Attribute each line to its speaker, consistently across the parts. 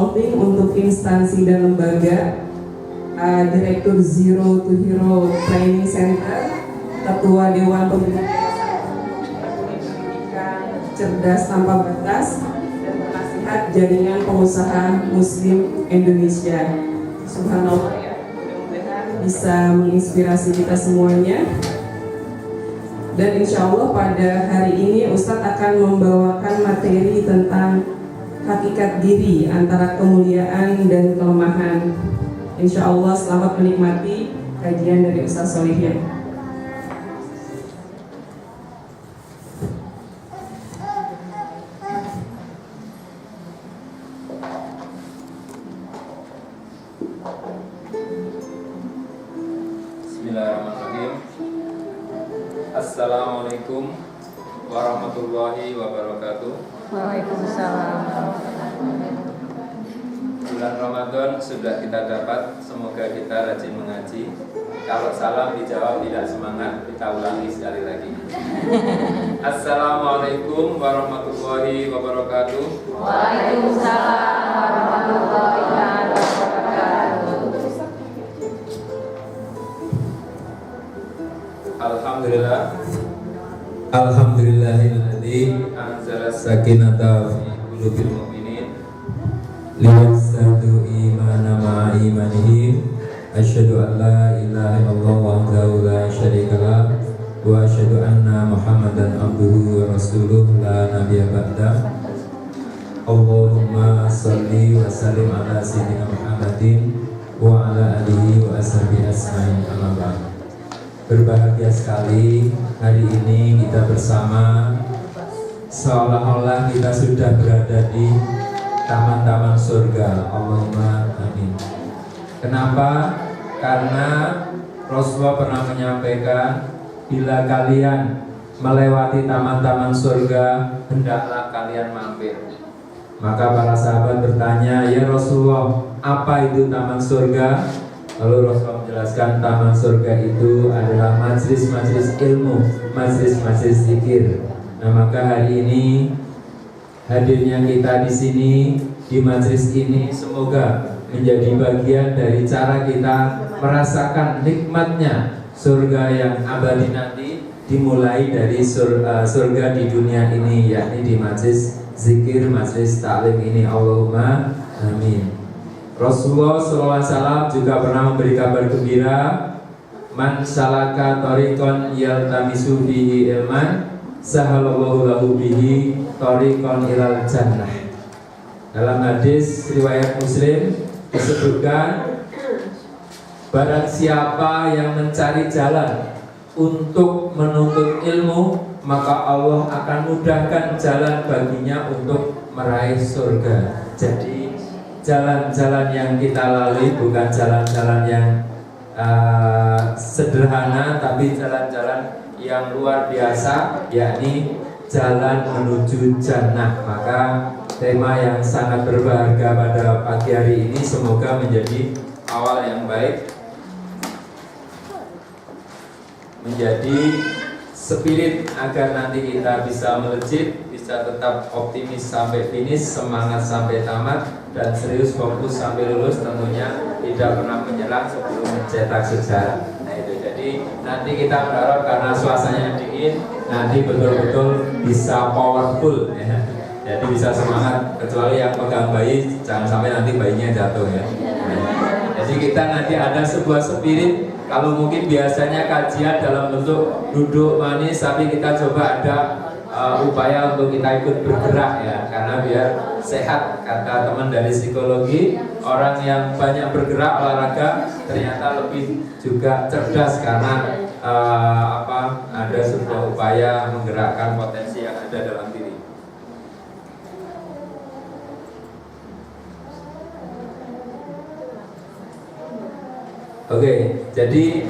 Speaker 1: consulting untuk instansi dan lembaga, Direktur Zero to Hero Training Center, Ketua Dewan Pembina Pendidikan Cerdas Tanpa Batas, dan penasihat Jaringan Pengusaha Muslim Indonesia. Subhanallah ya, mudah-mudahan bisa menginspirasi kita semuanya. Dan insya Allah pada hari ini Ustadz akan membawakan materi tentang hakikat diri antara kemuliaan dan kelemahan. Insya Allah selamat menikmati kajian dari Ustadz Solihin.
Speaker 2: Bismillahirrahmanirrahim. Assalamualaikum warahmatullahi wabarakatuh.
Speaker 3: Waalaikumsalam.
Speaker 2: Bulan Ramadan sudah kita dapat, semoga kita rajin mengaji. Kalau salam dijawab tidak semangat, kita ulangi sekali lagi. Assalamualaikum warahmatullahi wabarakatuh.
Speaker 3: Waalaikumsalam warahmatullahi wabarakatuh.
Speaker 2: Alhamdulillah.
Speaker 4: Alhamdulillahilladzi
Speaker 2: Anzala
Speaker 4: sakinata fi qulubil mu'minin liyazdadu imana ma'a imanihim. Asyhadu an la ilaha illallah wahdahu la syarikalah wa asyhadu anna Muhammadan abduhu wa rasuluh la nabiyya ba'da. Allahumma shalli wa sallim ala sayyidina Muhammadin wa ala alihi wa ashabihi asma'in, amma ba'd. Berbahagia sekali hari ini kita bersama, seolah-olah kita sudah berada di taman-taman surga. Allahumma amin. Kenapa? Karena Rasulullah pernah menyampaikan, bila kalian melewati taman-taman surga, hendaklah kalian mampir. Maka para sahabat bertanya, ya Rasulullah, apa itu taman surga? Lalu Rasulullah menjelaskan, taman surga itu adalah majlis-majlis ilmu, majlis-majlis zikir. Nah, maka hari ini hadirnya kita di sini, di majlis ini, semoga menjadi bagian dari cara kita merasakan nikmatnya surga yang abadi nanti, dimulai dari surga di dunia ini, yakni di majlis zikir, majlis ta'lim ini. Allahumma amin. Rasulullah SAW juga pernah memberi kabar gembira, man salaka tariqan yaltamisu bihi ilman sahalallahu lahu bihi tariqan ilal jannah. Dalam hadis riwayat Muslim disebutkan, barang siapa yang mencari jalan untuk menuntut ilmu, maka Allah akan mudahkan jalan baginya untuk meraih surga. Jadi jalan-jalan yang kita lalui bukan jalan-jalan yang sederhana, tapi jalan-jalan yang luar biasa, yakni jalan menuju jannah. Maka tema yang sangat berbahagia pada pagi hari ini semoga menjadi awal yang baik, menjadi spirit agar nanti kita bisa melejit, bisa tetap optimis sampai finish, semangat sampai tamat, dan serius fokus sampai lulus, tentunya tidak pernah menyerah sebelum mencetak sejarah. Nah itu, jadi nanti kita berharap karena suasananya dingin, nanti betul-betul bisa powerful ya. Jadi bisa semangat, kecuali yang pegang bayi jangan sampai nanti bayinya jatuh ya. Jadi kita nanti ada sebuah spirit. Kalau mungkin biasanya kajian dalam bentuk duduk manis, tapi kita coba ada upaya untuk kita ikut bergerak ya, karena biar sehat. Kata teman dari psikologi, orang yang banyak bergerak olahraga ternyata lebih juga cerdas, karena ada sebuah upaya menggerakkan potensi yang ada dalam diri. Oke, jadi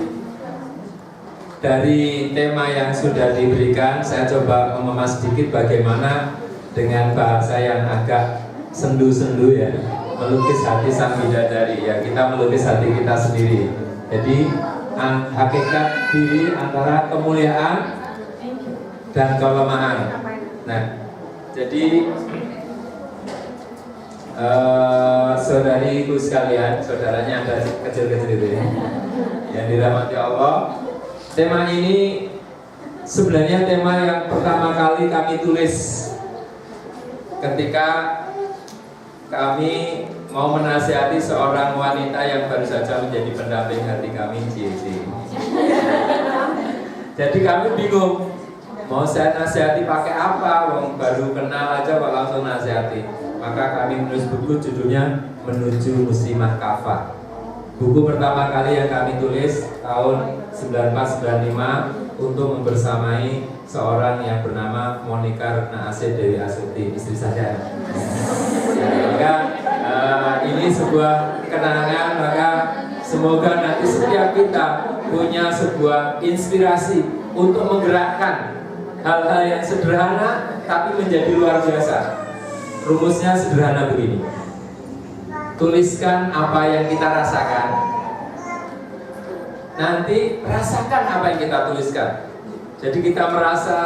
Speaker 4: dari tema yang sudah diberikan, saya coba mengemas sedikit bagaimana dengan bahasa yang agak sendu-sendu ya, melukis hati sang bidadari ya, kita melukis hati kita sendiri. Jadi hakikat diri antara kemuliaan dan kelemahan. Nah, jadi
Speaker 2: saudariku sekalian, saudaranya ada kecil-kecil itu ya, yang dirahmati Allah. Tema ini sebenarnya tema yang pertama kali kami tulis ketika kami mau menasihati seorang wanita yang baru saja menjadi pendamping hati kami, Cici. Jadi kami bingung, mau saya nasihati pakai apa? Wong baru kenal aja kok langsung nasihati. Maka kami menulis buku judulnya Menuju Muslimah Kafah. Buku pertama kali yang kami tulis tahun 1995 untuk membersamai seorang yang bernama Monica Retna Asih Dewi Astuti, istri saya. Maka ini sebuah kenangan, maka semoga nanti setiap kita punya sebuah inspirasi untuk menggerakkan hal-hal yang sederhana tapi menjadi luar biasa. Rumusnya sederhana begini: tuliskan apa yang kita rasakan, nanti rasakan apa yang kita tuliskan. Jadi kita merasa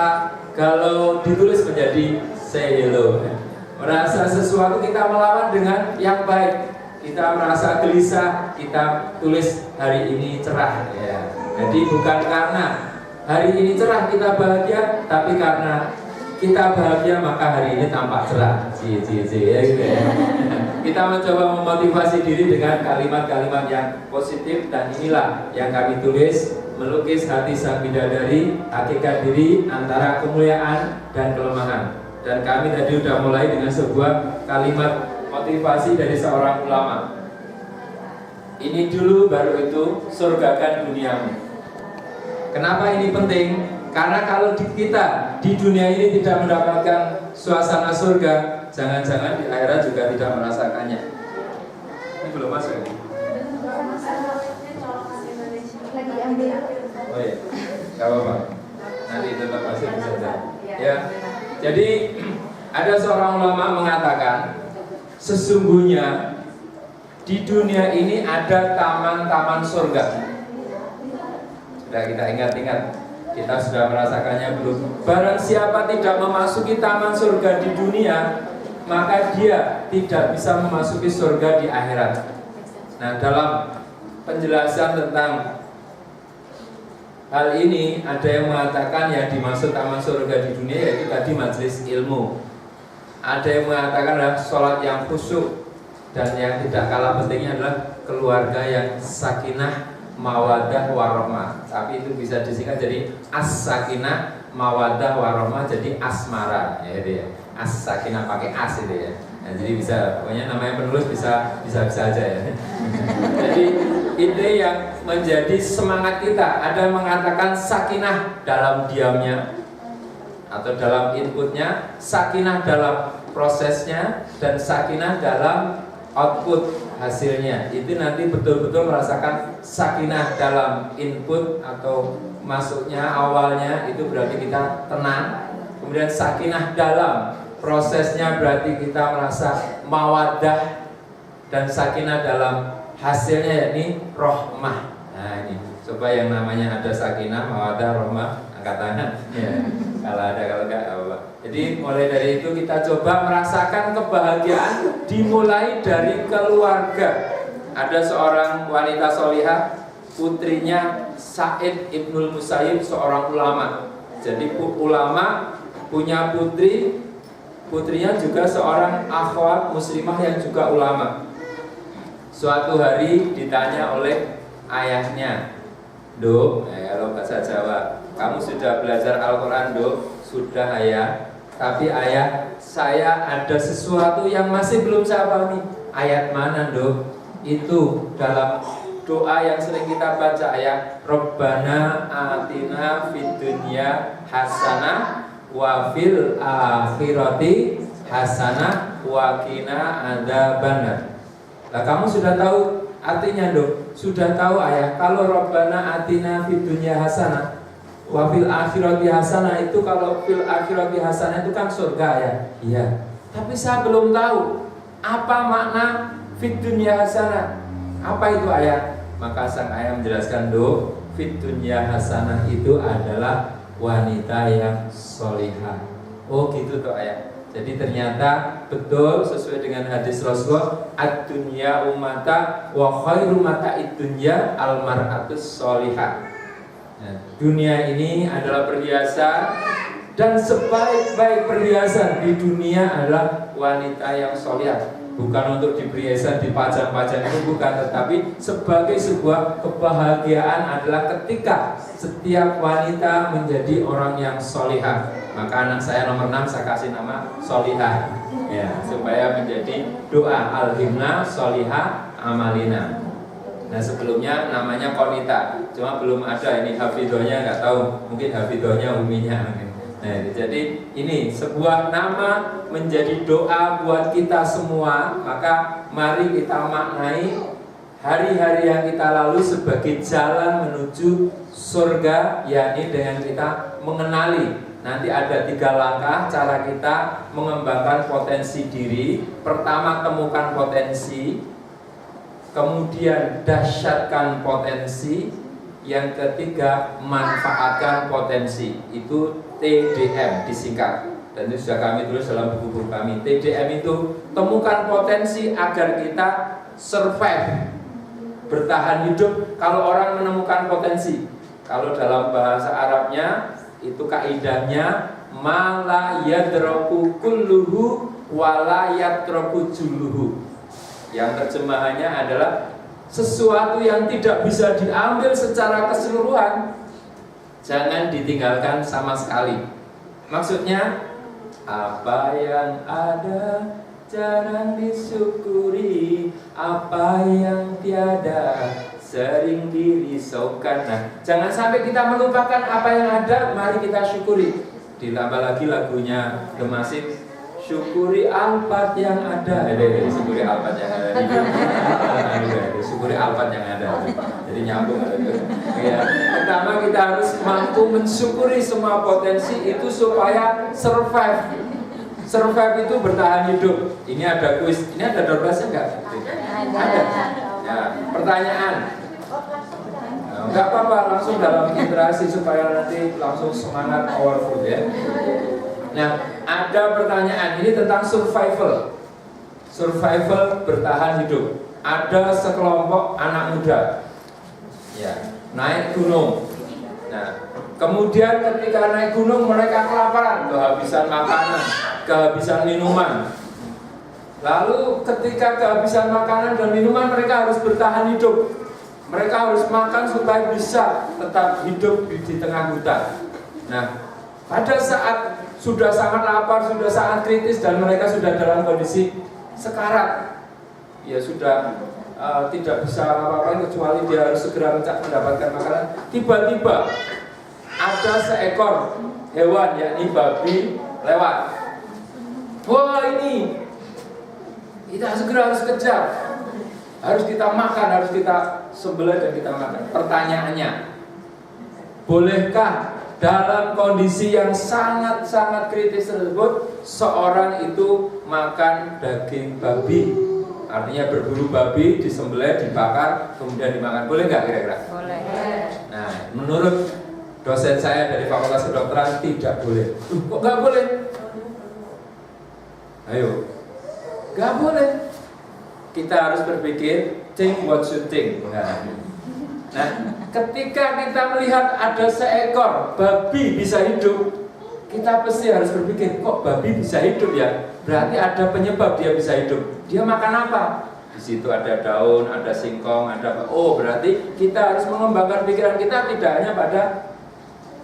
Speaker 2: kalau ditulis menjadi say hello, merasa sesuatu kita melawan dengan yang baik. Kita merasa gelisah, kita tulis hari ini cerah ya. Jadi bukan karena hari ini cerah kita bahagia, tapi karena kita bahagia maka hari ini tampak cerah. Ya, gitu ya. Kita mencoba memotivasi diri dengan kalimat-kalimat yang positif, dan inilah yang kami tulis, melukis hati sang bidadari, hakikat diri antara kemuliaan dan kelemahan. Dan kami tadi sudah mulai dengan sebuah kalimat motivasi dari seorang ulama. Ini dulu baru itu surgakan duniamu. Kenapa ini penting? Karena kalau kita di dunia ini tidak mendapatkan suasana surga, jangan-jangan di akhirat juga tidak merasakannya. Ini belum masuk. Oh iya, gak apa-apa. Nanti tetap masih bisa. Ya. Jadi ada seorang ulama mengatakan, sesungguhnya di dunia ini ada taman-taman surga. Sudah kita ingat-ingat, kita sudah merasakannya belum? Barang siapa tidak memasuki taman surga di dunia, maka dia tidak bisa memasuki surga di akhirat. Nah, dalam penjelasan tentang hal ini ada yang mengatakan yang dimaksud taman surga di dunia yaitu tadi majelis ilmu. Ada yang mengatakan adalah sholat yang khusyuk, dan yang tidak kalah pentingnya adalah keluarga yang sakinah, mawadah, warahmah. Tapi itu bisa disingkat jadi as-sakinah, mawadah, warahmah, jadi asmara ya, itu ya. As-sakinah pakai as itu ya. Nah, jadi bisa, pokoknya namanya penulis bisa aja ya. Jadi itu yang menjadi semangat kita. Ada yang mengatakan sakinah dalam diamnya atau dalam inputnya, sakinah dalam prosesnya, dan sakinah dalam output hasilnya. Itu nanti betul-betul merasakan sakinah dalam input atau masuknya awalnya itu berarti kita tenang. Kemudian sakinah dalam prosesnya berarti kita merasa mawadah, dan sakinah dalam hasilnya yakni rohmah. Nah ini, coba yang namanya ada sakinah, mawadah, rohmah, angkat tangan. Ya. Kalau ada, kalau enggak apa. Jadi mulai dari itu kita coba merasakan kebahagiaan dimulai dari keluarga. Ada seorang wanita solihah, putrinya Sa'id Ibnul Musayyib, seorang ulama. Jadi ulama punya putri, putrinya juga seorang akhwat muslimah yang juga ulama. Suatu hari ditanya oleh ayahnya, "Dok, kalau bahasa Jawa, kamu sudah belajar Al-Quran, Dok?" "Sudah, Ayah. Tapi Ayah, saya ada sesuatu yang masih belum saya pahami." "Ayat mana, Dok?" "Itu dalam doa yang sering kita baca, Ayah. Rabbana atina fid dunya hasanah wa fil akhirati hasanah wa qina adzabannar." Nah, kamu sudah tahu artinya, Dok? "Sudah tahu, Ayah. Kalau Rabbana atina fid dunya hasanah wa fil akhirati hasanah, itu kalau fil akhirati hasanah itu kan surga, ya." "Iya." "Tapi saya belum tahu apa makna fid dunya hasanah. Apa itu, Ayah?" Maka sang ayah menjelaskan, "Dok, fid dunya hasanah itu adalah wanita yang solihah." "Oh gitu toh, Ayah." Jadi ternyata betul sesuai dengan hadis Rasulullah, ad-dunya umata wa khairu mata'id dunya al-mar'atus sholihah. Nah, dunia ini adalah perhiasan dan sebaik-baik perhiasan di dunia adalah wanita yang sholihah. Bukan untuk diperhiasan, dipajang-pajang itu bukan, tetapi sebagai sebuah kebahagiaan adalah ketika setiap wanita menjadi orang yang sholihah. Maka anak saya nomor 6 saya kasih nama Sholihah, ya, supaya menjadi doa alhimna sholihah amalina. Nah sebelumnya namanya Konita, cuma belum ada ini hafidhohnya, nggak tahu, mungkin hafidhohnya uminya. Nah, jadi ini sebuah nama menjadi doa buat kita semua. Maka mari kita maknai hari-hari yang kita lalui sebagai jalan menuju surga, yakni dengan kita mengenali. Nanti ada 3 langkah cara kita mengembangkan potensi diri. Pertama, temukan potensi. Kemudian dahsyatkan potensi. Yang ketiga, manfaatkan potensi. Itu TDM disingkat, dan itu sudah kami tulis dalam buku-buku kami. TDM itu temukan potensi agar kita survive, bertahan hidup. Kalau orang menemukan potensi, kalau dalam bahasa Arabnya itu kaidahnya mala yadraku kulluhu wala yatraku julluhu. Yang terjemahannya adalah sesuatu yang tidak bisa diambil secara keseluruhan jangan ditinggalkan sama sekali. Maksudnya, apa yang ada jarang disyukuri, apa yang tiada sering dirisaukan. Nah, jangan sampai kita melupakan apa yang ada, mari kita syukuri. Ditambah lagi lagunya The Massive, syukuri alpat yang ada. Syukuri alpat yang ada. Syukuri alpat yang ada. Jadi nyambung. Ya, pertama kita harus mampu mensyukuri semua potensi itu supaya survive. Survive itu bertahan hidup. Ini ada kuis. Ini ada doorblastnya enggak? Ada. Ya, pertanyaan. Enggak apa-apa, langsung dalam interaksi supaya nanti langsung semangat powerful ya. Nah, ada pertanyaan ini tentang survival. Survival bertahan hidup. Ada sekelompok anak muda, ya, naik gunung. Nah, kemudian ketika naik gunung mereka kelaparan, kehabisan makanan, kehabisan minuman. Lalu ketika kehabisan makanan dan minuman mereka harus bertahan hidup. Mereka harus makan supaya bisa tetap hidup di tengah hutan. Nah, pada saat sudah sangat lapar, sudah sangat kritis dan mereka sudah dalam kondisi sekarat, ya sudah tidak bisa apa-apa kecuali dia harus segera mendapatkan makanan. Tiba-tiba ada seekor hewan, yakni babi, lewat. Wah, ini kita segera harus kejar, harus kita makan, harus kita sembelih dan kita makan. Pertanyaannya, bolehkah dalam kondisi yang sangat-sangat kritis tersebut seorang itu makan daging babi? Artinya berburu babi, disembelih, dibakar, kemudian dimakan. Boleh nggak kira-kira?
Speaker 3: Boleh.
Speaker 2: Nah, menurut dosen saya dari Fakultas Kedokteran tidak boleh. Kok nggak boleh? Ayo, nggak boleh. Kita harus berpikir, think what you think. Nah, ketika kita melihat ada seekor babi bisa hidup, kita pasti harus berpikir, kok babi bisa hidup ya? Berarti ada penyebab dia bisa hidup. Dia makan apa? Di situ ada daun, ada singkong, ada apa? Oh, berarti kita harus mengembangkan pikiran kita tidak hanya pada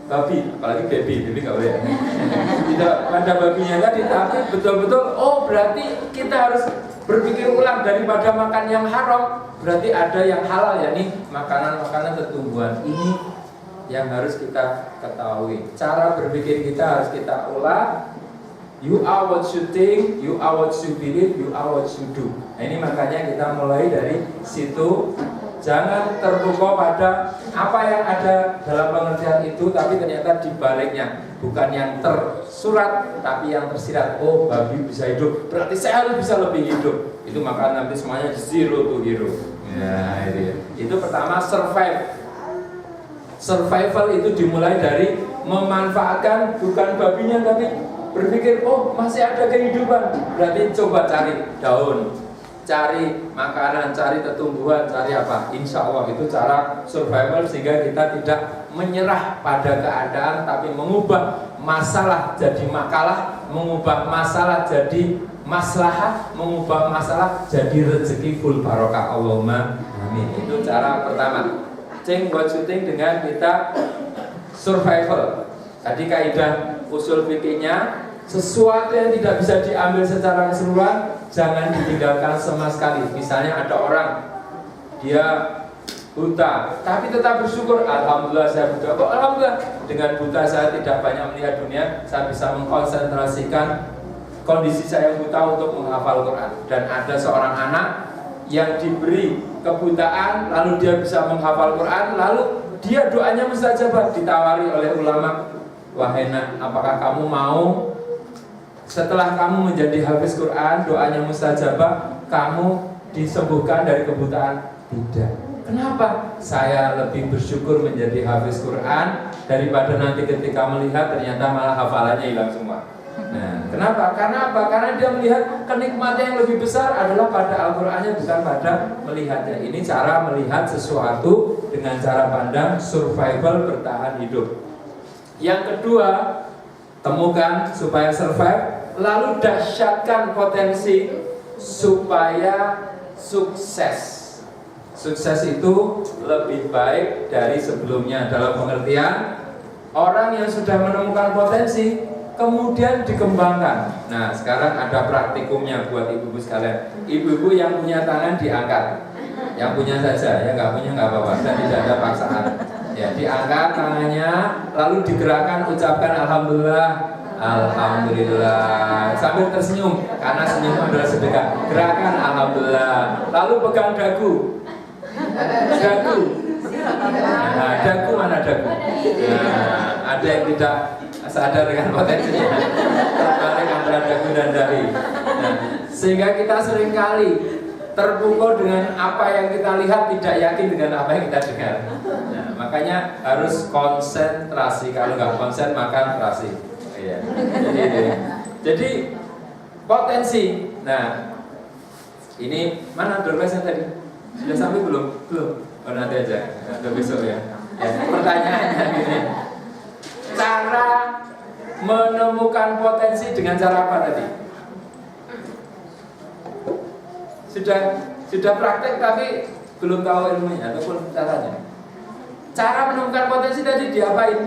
Speaker 2: babi, apalagi baby nggak boleh. Tidak pada babinya tadi, tapi betul-betul. Oh, berarti kita harus berpikir ulang daripada makan yang haram. Berarti ada yang halal, yakni makanan-makanan tumbuhan. Ini yang harus kita ketahui. Cara berpikir kita harus kita ulang. You are what you think, you are what you believe, you are what you do. Nah, ini makanya kita mulai dari situ. Jangan terpukau pada apa yang ada dalam pengertian itu, tapi ternyata dibaliknya. Bukan yang tersurat, tapi yang tersirat. Oh, babi bisa hidup, berarti saya harus bisa lebih hidup. Itu maka nanti semuanya zero to hero. Nah, itu ya. Itu pertama, survive. Survival itu dimulai dari memanfaatkan bukan babinya tapi berpikir, oh masih ada kehidupan, berarti coba cari daun, cari makanan, cari tumbuhan, cari apa? Insya Allah itu cara survival sehingga kita tidak menyerah pada keadaan, tapi mengubah masalah jadi makalah, mengubah masalah jadi maslahah, mengubah masalah jadi rezeki full barokah. Allahumma amin. Itu cara pertama. Ceng buat syuting dengan kita survival. Tadi kaidah usul fikihnya, sesuatu yang tidak bisa diambil secara keseluruhan jangan ditinggalkan sama sekali. Misalnya ada orang dia buta, tapi tetap bersyukur, alhamdulillah saya buta. Oh, alhamdulillah dengan buta saya tidak banyak melihat dunia, saya bisa mengkonsentrasikan kondisi saya yang buta untuk menghafal Quran. Dan ada seorang anak yang diberi kebutaan, lalu dia bisa menghafal Quran, lalu dia doanya mustajabah, ditawari oleh ulama, wahai nak, apakah kamu mau setelah kamu menjadi hafiz Quran, doanya mustajabah, kamu disembuhkan dari kebutaan? Tidak. Kenapa? Saya lebih bersyukur menjadi hafiz Quran daripada nanti ketika melihat ternyata malah hafalannya hilang semua. Nah, kenapa? Karena apa? Karena dia melihat kenikmatan yang lebih besar adalah pada Al-Qur'annya, bukan pada melihatnya. Ini cara melihat sesuatu dengan cara pandang survival, bertahan hidup. Yang kedua, temukan supaya survive, lalu dahsyatkan potensi supaya sukses. Sukses itu lebih baik dari sebelumnya, dalam pengertian orang yang sudah menemukan potensi kemudian dikembangkan. Nah, sekarang ada praktikumnya buat ibu-ibu sekalian. Ibu-ibu yang punya tangan diangkat, yang punya saja, yang nggak punya nggak apa-apa, dan tidak ada paksaan. Ya, diangkat tangannya, lalu digerakkan, ucapkan alhamdulillah, alhamdulillah, sambil tersenyum, karena senyum adalah sedekah. Gerakan alhamdulillah, lalu pegang dagu. Dagu. Nah, dagu mana dagu? Nah, ada yang tidak sadar dengan potensinya, terbalik antara dagu dan dahi. Nah, sehingga kita seringkali terpukul dengan apa yang kita lihat, tidak yakin dengan apa yang kita dengar. Nah, makanya harus konsentrasi. Kalau nggak konsen maka terasi. Iya. Jadi potensi. Nah, ini mana doorway tadi? Sudah sampai belum? Belum. Oh, nanti aja. Nanti besok ya. Pertanyaannya gini. Cara menemukan potensi dengan cara apa tadi? Sudah praktek tapi belum tahu ilmunya ataupun caranya. Cara menemukan potensi tadi diapain?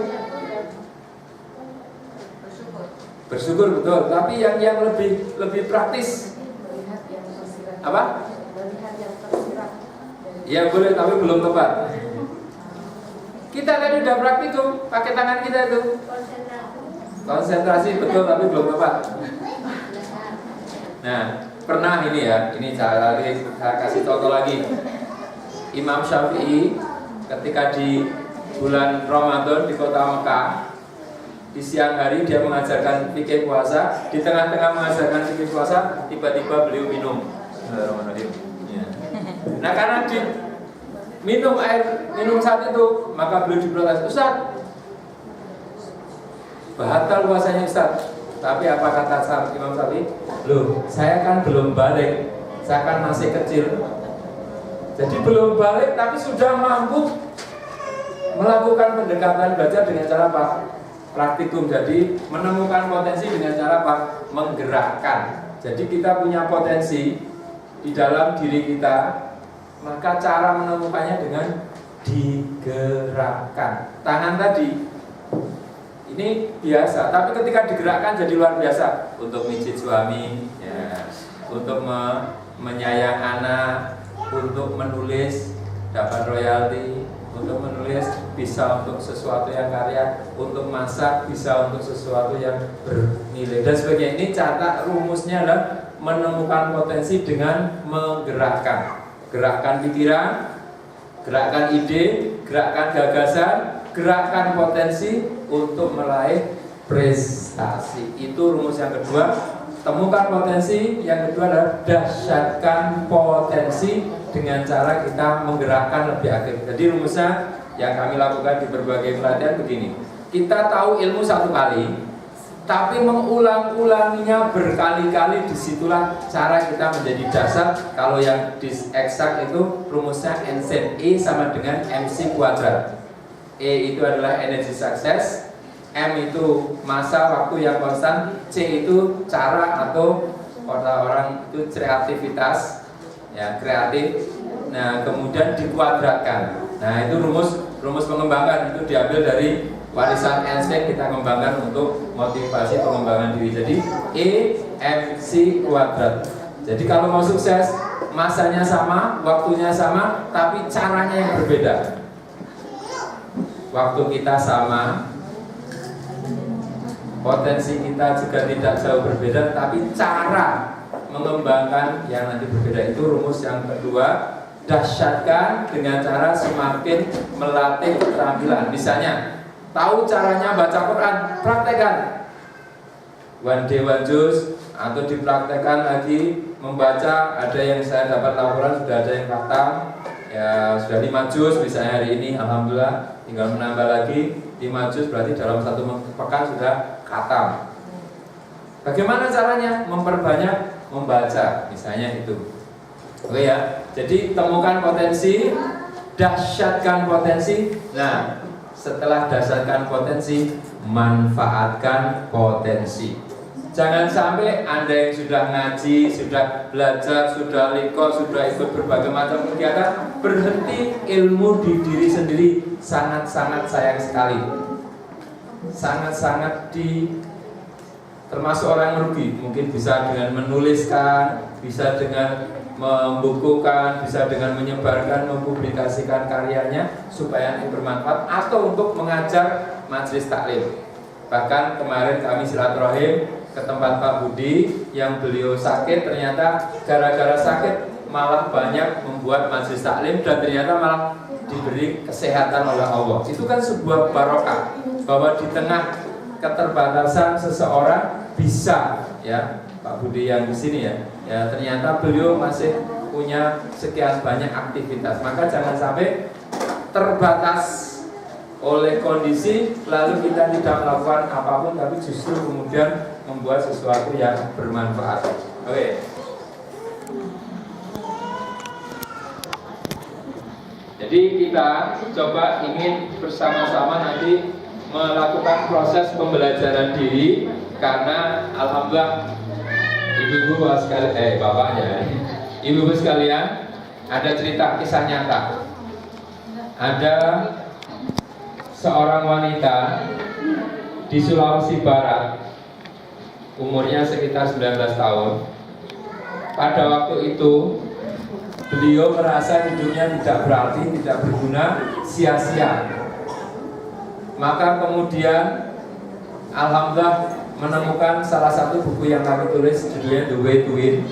Speaker 2: Bersyukur betul, tapi yang lebih praktis apa? Ya boleh, tapi belum tepat. Kita tadi udah praktikum, pakai tangan kita itu. Konsentrasi betul, tapi belum tepat. Nah, pernah ini ya, ini saya kasih contoh lagi. Imam Syafi'i ketika di bulan Ramadan di kota Mekah, di siang hari dia mengajarkan fikih puasa, di tengah-tengah mengajarkan fikih puasa, tiba-tiba beliau minum. Ya. Nah, karena minum saat itu, maka beliau diprotes, Ustaz, batal puasanya Ustaz. Tapi apa kata Imam Syafi'i? Loh, saya kan belum balik, saya kan masih kecil. Jadi belum balik tapi sudah mampu melakukan pendekatan belajar dengan cara apa? Praktikum. Jadi menemukan potensi dengan cara apa? Menggerakkan. Jadi kita punya potensi di dalam diri kita, maka cara menemukannya dengan digerakkan. Tangan tadi ini biasa, tapi ketika digerakkan jadi luar biasa. Untuk mijit suami, ya, untuk menyayang anak, untuk menulis dapat royalti, untuk menulis bisa untuk sesuatu yang karya, untuk masak bisa untuk sesuatu yang bernilai dan sebagainya. Ini cara rumusnya adalah menemukan potensi dengan menggerakkan. Gerakkan pikiran, gerakkan ide, gerakkan gagasan, gerakkan potensi untuk meraih prestasi. Itu rumus yang kedua. Temukan potensi. Yang kedua adalah dahsyatkan potensi dengan cara kita menggerakkan lebih aktif. Jadi rumusnya yang kami lakukan di berbagai pelatihan begini. Kita tahu ilmu satu kali, tapi mengulang-ulanginya berkali-kali. Disitulah cara kita menjadi dasar. Kalau yang eksak itu rumusnya NZ, E sama dengan MC kuadrat. E itu adalah energy success, M itu masa waktu yang konstan, C itu cara atau orang itu kreativitas, ya kreatif. Nah kemudian dikuadratkan. Nah itu rumus pengembangan, itu diambil dari warisan Einstein, kita kembangkan untuk motivasi pengembangan diri. Jadi E MC kuadrat. Jadi kalau mau sukses, masanya sama, waktunya sama, tapi caranya yang berbeda. Waktu kita sama, potensi kita juga tidak jauh berbeda, tapi cara mengembangkan yang nanti berbeda. Itu rumus yang kedua. Dahsyatkan dengan cara semakin melatih keterampilan. Misalnya, tahu caranya baca Quran, praktekkan. One day one juice, atau dipraktekkan lagi membaca. Ada yang saya dapat laporan sudah ada yang khatam, ya sudah 5 juz misalnya hari ini, alhamdulillah. Tinggal menambah lagi 5 juz, berarti dalam 1 pekan sudah khatam. Bagaimana caranya? Memperbanyak membaca, misalnya itu. Oke ya, jadi temukan potensi, dahsyatkan potensi. Nah, setelah dahsyatkan potensi, manfaatkan potensi. Jangan sampai Anda yang sudah ngaji, sudah belajar, sudah liko, sudah ikut berbagai macam kegiatan, berhenti ilmu di diri sendiri. Sangat-sangat sayang sekali. Sangat-sangat termasuk orang merugi. Mungkin bisa dengan menuliskan, bisa dengan membukukan, bisa dengan menyebarkan, mempublikasikan karyanya supaya ini bermanfaat, atau untuk mengajar majelis taklim. Bahkan kemarin kami silaturahim ke tempat Pak Budi yang beliau sakit, ternyata gara-gara sakit malah banyak membuat majelis taklim dan ternyata malah diberi kesehatan oleh Allah. Itu kan sebuah barokah bahwa di tengah keterbatasan seseorang bisa, ya Pak Budi yang di sini ya ternyata beliau masih punya sekian banyak aktivitas. Maka jangan sampai terbatas oleh kondisi lalu kita tidak melakukan apapun, tapi justru kemudian membuat sesuatu yang bermanfaat. Oke. Jadi kita coba ingin bersama-sama nanti melakukan proses pembelajaran diri, karena alhamdulillah ibu-ibu sekalian, bapaknya, ibu-ibu sekalian, ada cerita kisah nyata. Ada seorang wanita di Sulawesi Barat, umurnya sekitar 19 tahun. Pada waktu itu beliau merasa hidupnya tidak berarti, tidak berguna, sia-sia. Maka kemudian alhamdulillah menemukan salah satu buku yang kami tulis, judulnya The Way to Win.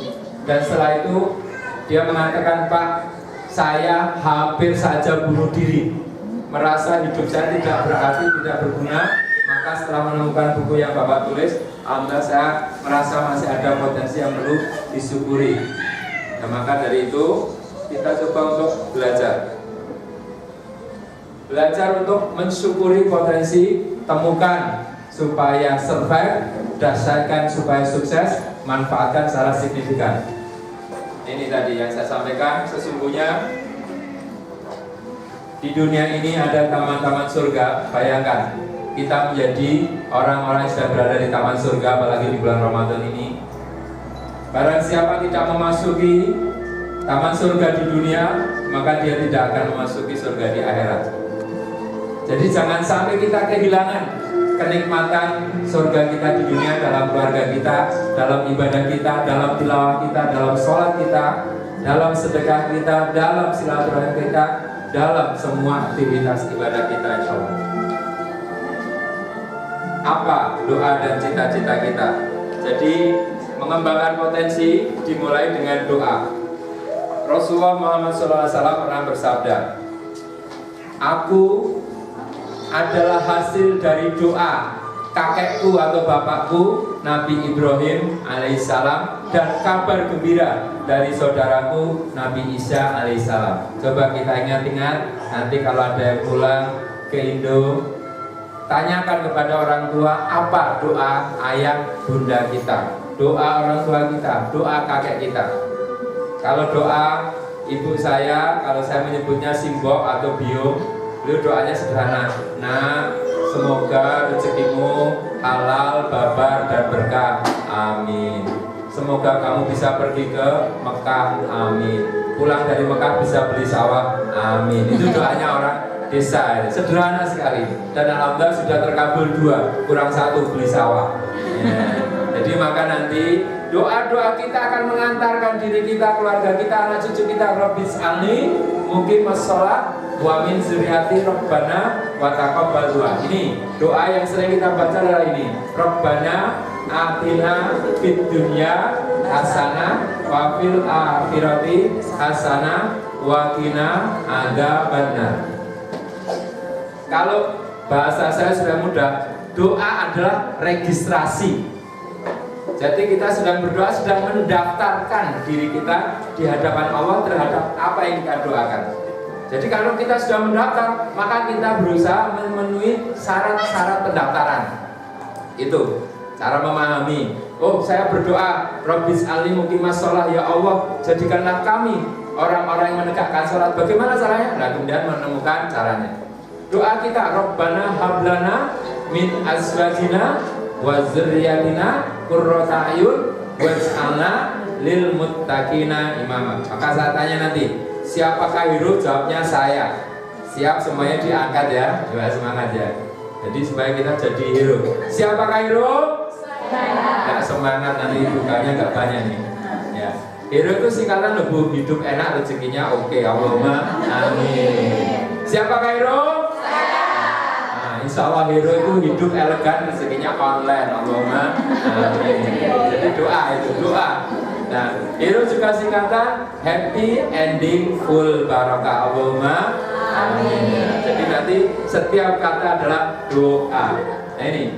Speaker 2: Dan setelah itu dia mengatakan, Pak, saya hampir saja bunuh diri, merasa hidup saya tidak berarti, tidak berguna. Maka setelah menemukan buku yang Bapak tulis, alhamdulillah saya merasa masih ada potensi yang perlu disyukuri. Nah, maka dari itu kita coba untuk belajar untuk mensyukuri potensi, temukan supaya survive, dahsyatkan supaya sukses, manfaatkan secara signifikan. Ini tadi yang saya sampaikan. Sesungguhnya di dunia ini ada taman-taman surga. Bayangkan kita menjadi orang-orang yang sudah berada di taman surga, apalagi di bulan Ramadan ini. Barang siapa tidak memasuki taman surga di dunia, maka dia tidak akan memasuki surga di akhirat. Jadi jangan sampai kita kehilangan kenikmatan surga kita di dunia dalam keluarga kita, dalam ibadah kita, dalam tilawah kita, dalam sholat kita, dalam sedekah kita, dalam silaturahim kita, dalam semua aktivitas ibadah kita, insya Allah. Apa doa dan cita-cita kita? Jadi mengembangkan potensi dimulai dengan doa. Rasulullah Muhammad SAW pernah bersabda, aku adalah hasil dari doa kakekku atau bapakku Nabi Ibrahim alaihissalam dan kabar gembira dari saudaraku Nabi Isa alaihissalam. Coba kita ingat-ingat, nanti kalau ada yang pulang ke Indo, tanyakan kepada orang tua apa doa ayah bunda kita, doa orang tua kita, doa kakek kita. Kalau doa ibu saya, kalau saya menyebutnya simbok atau biung, beliau doanya sederhana. Nah, semoga rezekimu halal, babar, dan berkah. Amin. Semoga kamu bisa pergi ke Mekah. Amin. Pulang dari Mekah bisa beli sawah. Amin. Itu doanya orang desa. Sederhana sekali. Dan alhamdulillah sudah terkabul 2, kurang 1 beli sawah. Ya. Jadi maka nanti doa-doa kita akan mengantarkan diri kita, keluarga kita, anak cucu kita. Rabbis alni mungkin masalah wa min zuriyati rabbana wa taqabbal du'a. Ini doa yang sering kita baca adalah ini. Rabbana atina fid dunya hasanah wa fil akhirati hasanah wa qina adzabannar. Kalau bahasa saya sudah mudah, doa adalah registrasi. Jadi kita sedang berdoa, sedang mendaftarkan diri kita di hadapan Allah terhadap apa yang kita doakan. Jadi kalau kita sudah mendaftar, maka kita berusaha memenuhi syarat-syarat pendaftaran. Itu cara memahami. Oh, saya berdoa, Rabbis ali muqimas shalah, ya Allah, jadikanlah kami orang-orang yang menegakkan sholat. Bagaimana caranya? Nah, kemudian menemukan caranya. Doa kita, Rabbana hablana min azwajina wa dzurriyyatina qurrata a'yun waj'alna lil muttaqina imama. Maka saya tanya nanti, siapakah hero? Jawabnya saya. Siap semuanya diangkat ya. Coba semangat ya. Jadi supaya kita jadi hero. Siapakah hero? Saya. Enggak semangat nanti bukannya enggak banyak nih. Ya. Hero itu singkatan lebu, hidup enak, rezekinya oke. Allahumma amin. Siapakah hero? Insya Allah hero itu hidup elegan, rezekinya online. Allahumma amin. Jadi doa itu doa. Nah, hero juga singkatan happy ending full barakah. Allahumma amin. Jadi nanti setiap kata adalah doa. Nah ini,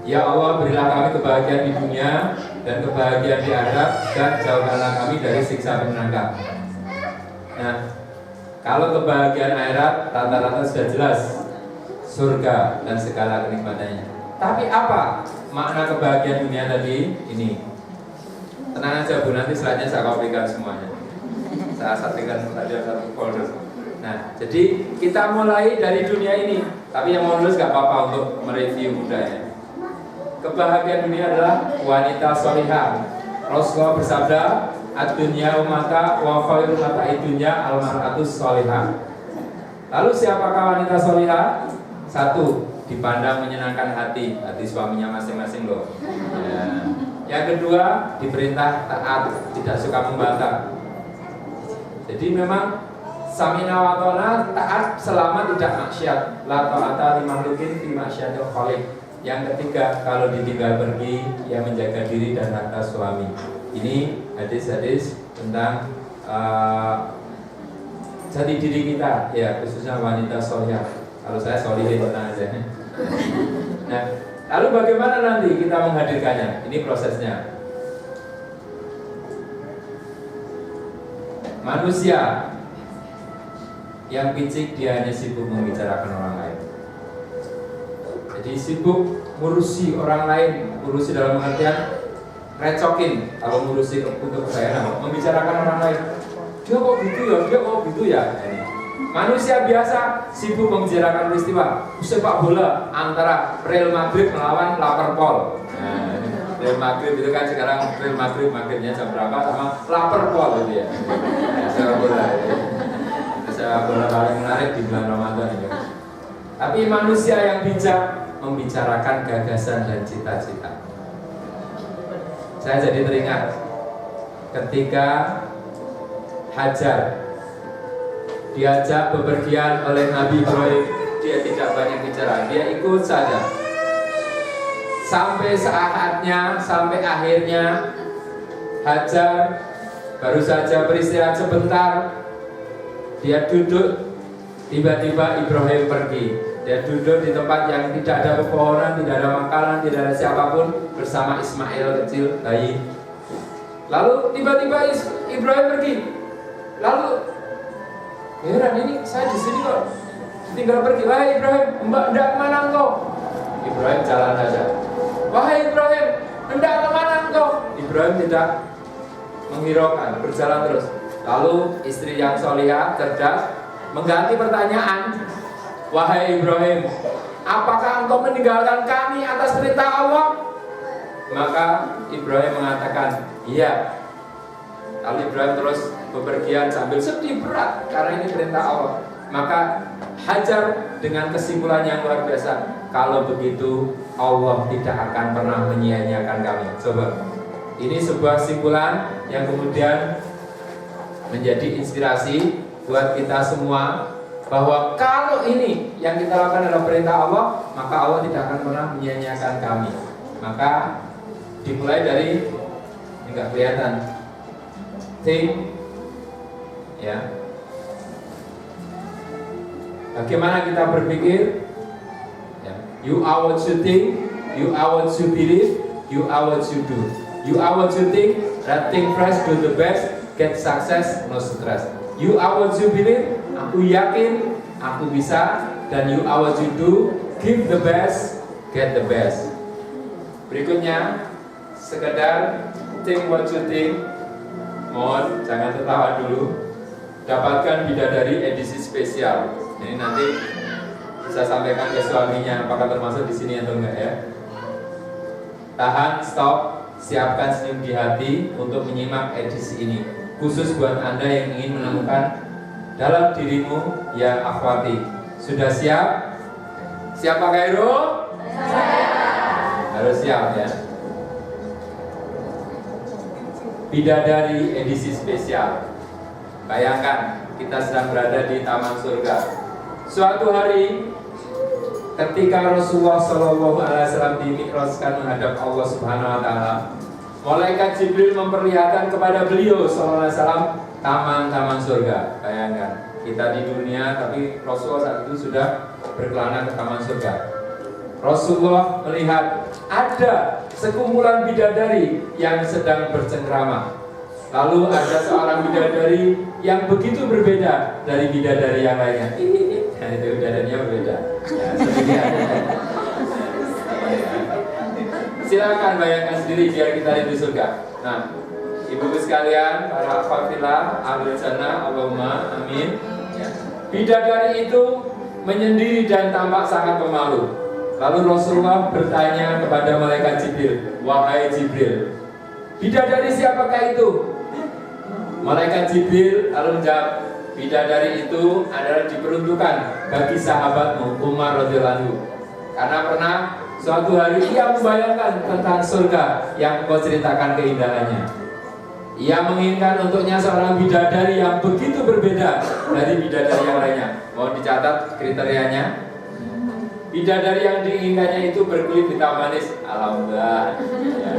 Speaker 2: ya Allah, berilah kami kebahagiaan di dunia dan kebahagiaan di akhirat, dan jauhkanlah kami dari siksa neraka. Nah, kalau kebahagiaan akhirat rata-rata sudah jelas, surga dan segala kenikmatannya. Tapi apa makna kebahagiaan dunia tadi? Ini, tenang aja Bu, nanti slide-nya saya kopikan semuanya. Saya sampaikan tadi satu folder. Nah, jadi kita mulai dari dunia ini. Tapi yang mau nulis gak apa-apa untuk mereview budaya. Kebahagiaan dunia adalah wanita solihah. Rasulullah bersabda, ad-dunya umata wa khairu mata'i dunya al-mar'atus solihah. Lalu siapakah wanita solihah? 1, dipandang menyenangkan hati suaminya masing-masing loh. Ya. Yang kedua, diperintah taat, tidak suka membantah. Jadi memang samina wa ta'na, taat selama tidak maksiat. La ta'ata li makhluqin fi maksiatil khaliq. Yang ketiga, kalau ditinggal pergi, ia menjaga diri dan harta suami. Ini hadis-hadis tentang jati diri kita, ya khususnya wanita solihah. Kalau saya solihin, tenang aja. Nah, lalu bagaimana nanti kita menghadirkannya? Ini prosesnya. Manusia yang picik, dia hanya sibuk membicarakan orang lain. Jadi sibuk ngurusi orang lain, ngurusi dalam pengertian recokin. Kalau ngurusi untuk saya, membicarakan orang lain. Dia kok gitu ya, dia kok gitu ya. Manusia biasa sibuk membicarakan peristiwa sepak bola antara Real Madrid melawan Liverpool. Nah, Real Madrid itu kan sekarang Real Madrid maghribnya jam berapa sama Liverpool itu ya. Sepak bola. Sepak bola paling menarik di bulan Ramadan itu. Tapi manusia yang bijak membicarakan gagasan dan cita-cita. Saya jadi teringat ketika Hajar diajak bepergian oleh Nabi Ibrahim, dia tidak banyak bicara, dia ikut saja. Sampai saatnya, sampai akhirnya Hajar baru saja beristirahat sebentar, dia duduk, tiba-tiba Ibrahim pergi. Dia duduk di tempat yang tidak ada pepohonan, tidak ada makanan, tidak ada siapapun, bersama Ismail kecil, bayi. Lalu tiba-tiba Ibrahim pergi. Lalu heran, ini saya di sini kok tinggal pergi. Wahai Ibrahim, hendak kemana engkau? Ibrahim jalan saja. Wahai Ibrahim, hendak kemana engkau? Ibrahim tidak menghiraukan, berjalan terus. Lalu istri yang solihah, cerdas, mengganti pertanyaan. Wahai Ibrahim, apakah engkau meninggalkan kami atas perintah Allah? Maka Ibrahim mengatakan, iya. Lalu Ibrahim terus bepergian sambil sedih berat karena ini perintah Allah. Maka Hajar dengan kesimpulan yang luar biasa, kalau begitu Allah tidak akan pernah menyia-nyiakan kami. Coba, ini sebuah kesimpulan yang kemudian menjadi inspirasi buat kita semua, bahwa kalau ini yang kita lakukan adalah perintah Allah, maka Allah tidak akan pernah menyia-nyiakan kami. Maka dimulai dari, enggak kelihatan, think, ya. Bagaimana kita berpikir? Ya. You are what you think, you are what you believe, you are what you do. You are what you think, think first, do the best, get success, no stress. You are what you believe, aku yakin, aku bisa. Dan you are what you do, give the best, get the best. Berikutnya, sekedar think what you think. Mohon jangan tertawa dulu. Dapatkan bidadari edisi spesial. Ini nanti bisa sampaikan ke suaminya, apakah termasuk di sini atau enggak ya. Tahan, stop, siapkan senyum di hati untuk menyimak edisi ini. Khusus buat Anda yang ingin menemukan dalam dirimu ya akhwati. Sudah siap? Siap Pak Khairul? Harus siap ya. Bidadari edisi spesial. Bayangkan kita sedang berada di taman surga. Suatu hari ketika Rasulullah SAW dimi'rajkan menghadap Allah Subhanahu Wa Taala, malaikat Jibril memperlihatkan kepada beliau SAW taman-taman surga. Bayangkan kita di dunia, tapi Rasulullah saat itu sudah berkelana ke taman surga. Rasulullah melihat ada sekumpulan bidadari yang sedang bercengkrama. Lalu ada seorang bidadari yang begitu berbeda dari bidadari yang lainnya. Nah, itu bidadarinya berbeda. Ya, silakan bayangkan sendiri biar kita lihat di surga. Nah, ibu-ibu sekalian, para akhwatilah, ahlul jannah, Allahumma amin. Ya. Bidadari itu menyendiri dan tampak sangat pemalu. Lalu Rasulullah bertanya kepada malaikat Jibril, wahai Jibril, bidadari siapakah itu? Malaikat Jibril lalu menjawab, bidadari itu adalah diperuntukkan bagi sahabatmu Umar radhiyallahu anhu. Karena pernah suatu hari ia membayangkan tentang surga yang kau ceritakan keindahannya. Ia menginginkan untuknya seorang bidadari yang begitu berbeda dari bidadari yang lainnya. Mau dicatat kriterianya? Bidadari yang diinginkannya itu berkulit hitam manis, alhamdulillah. Ya.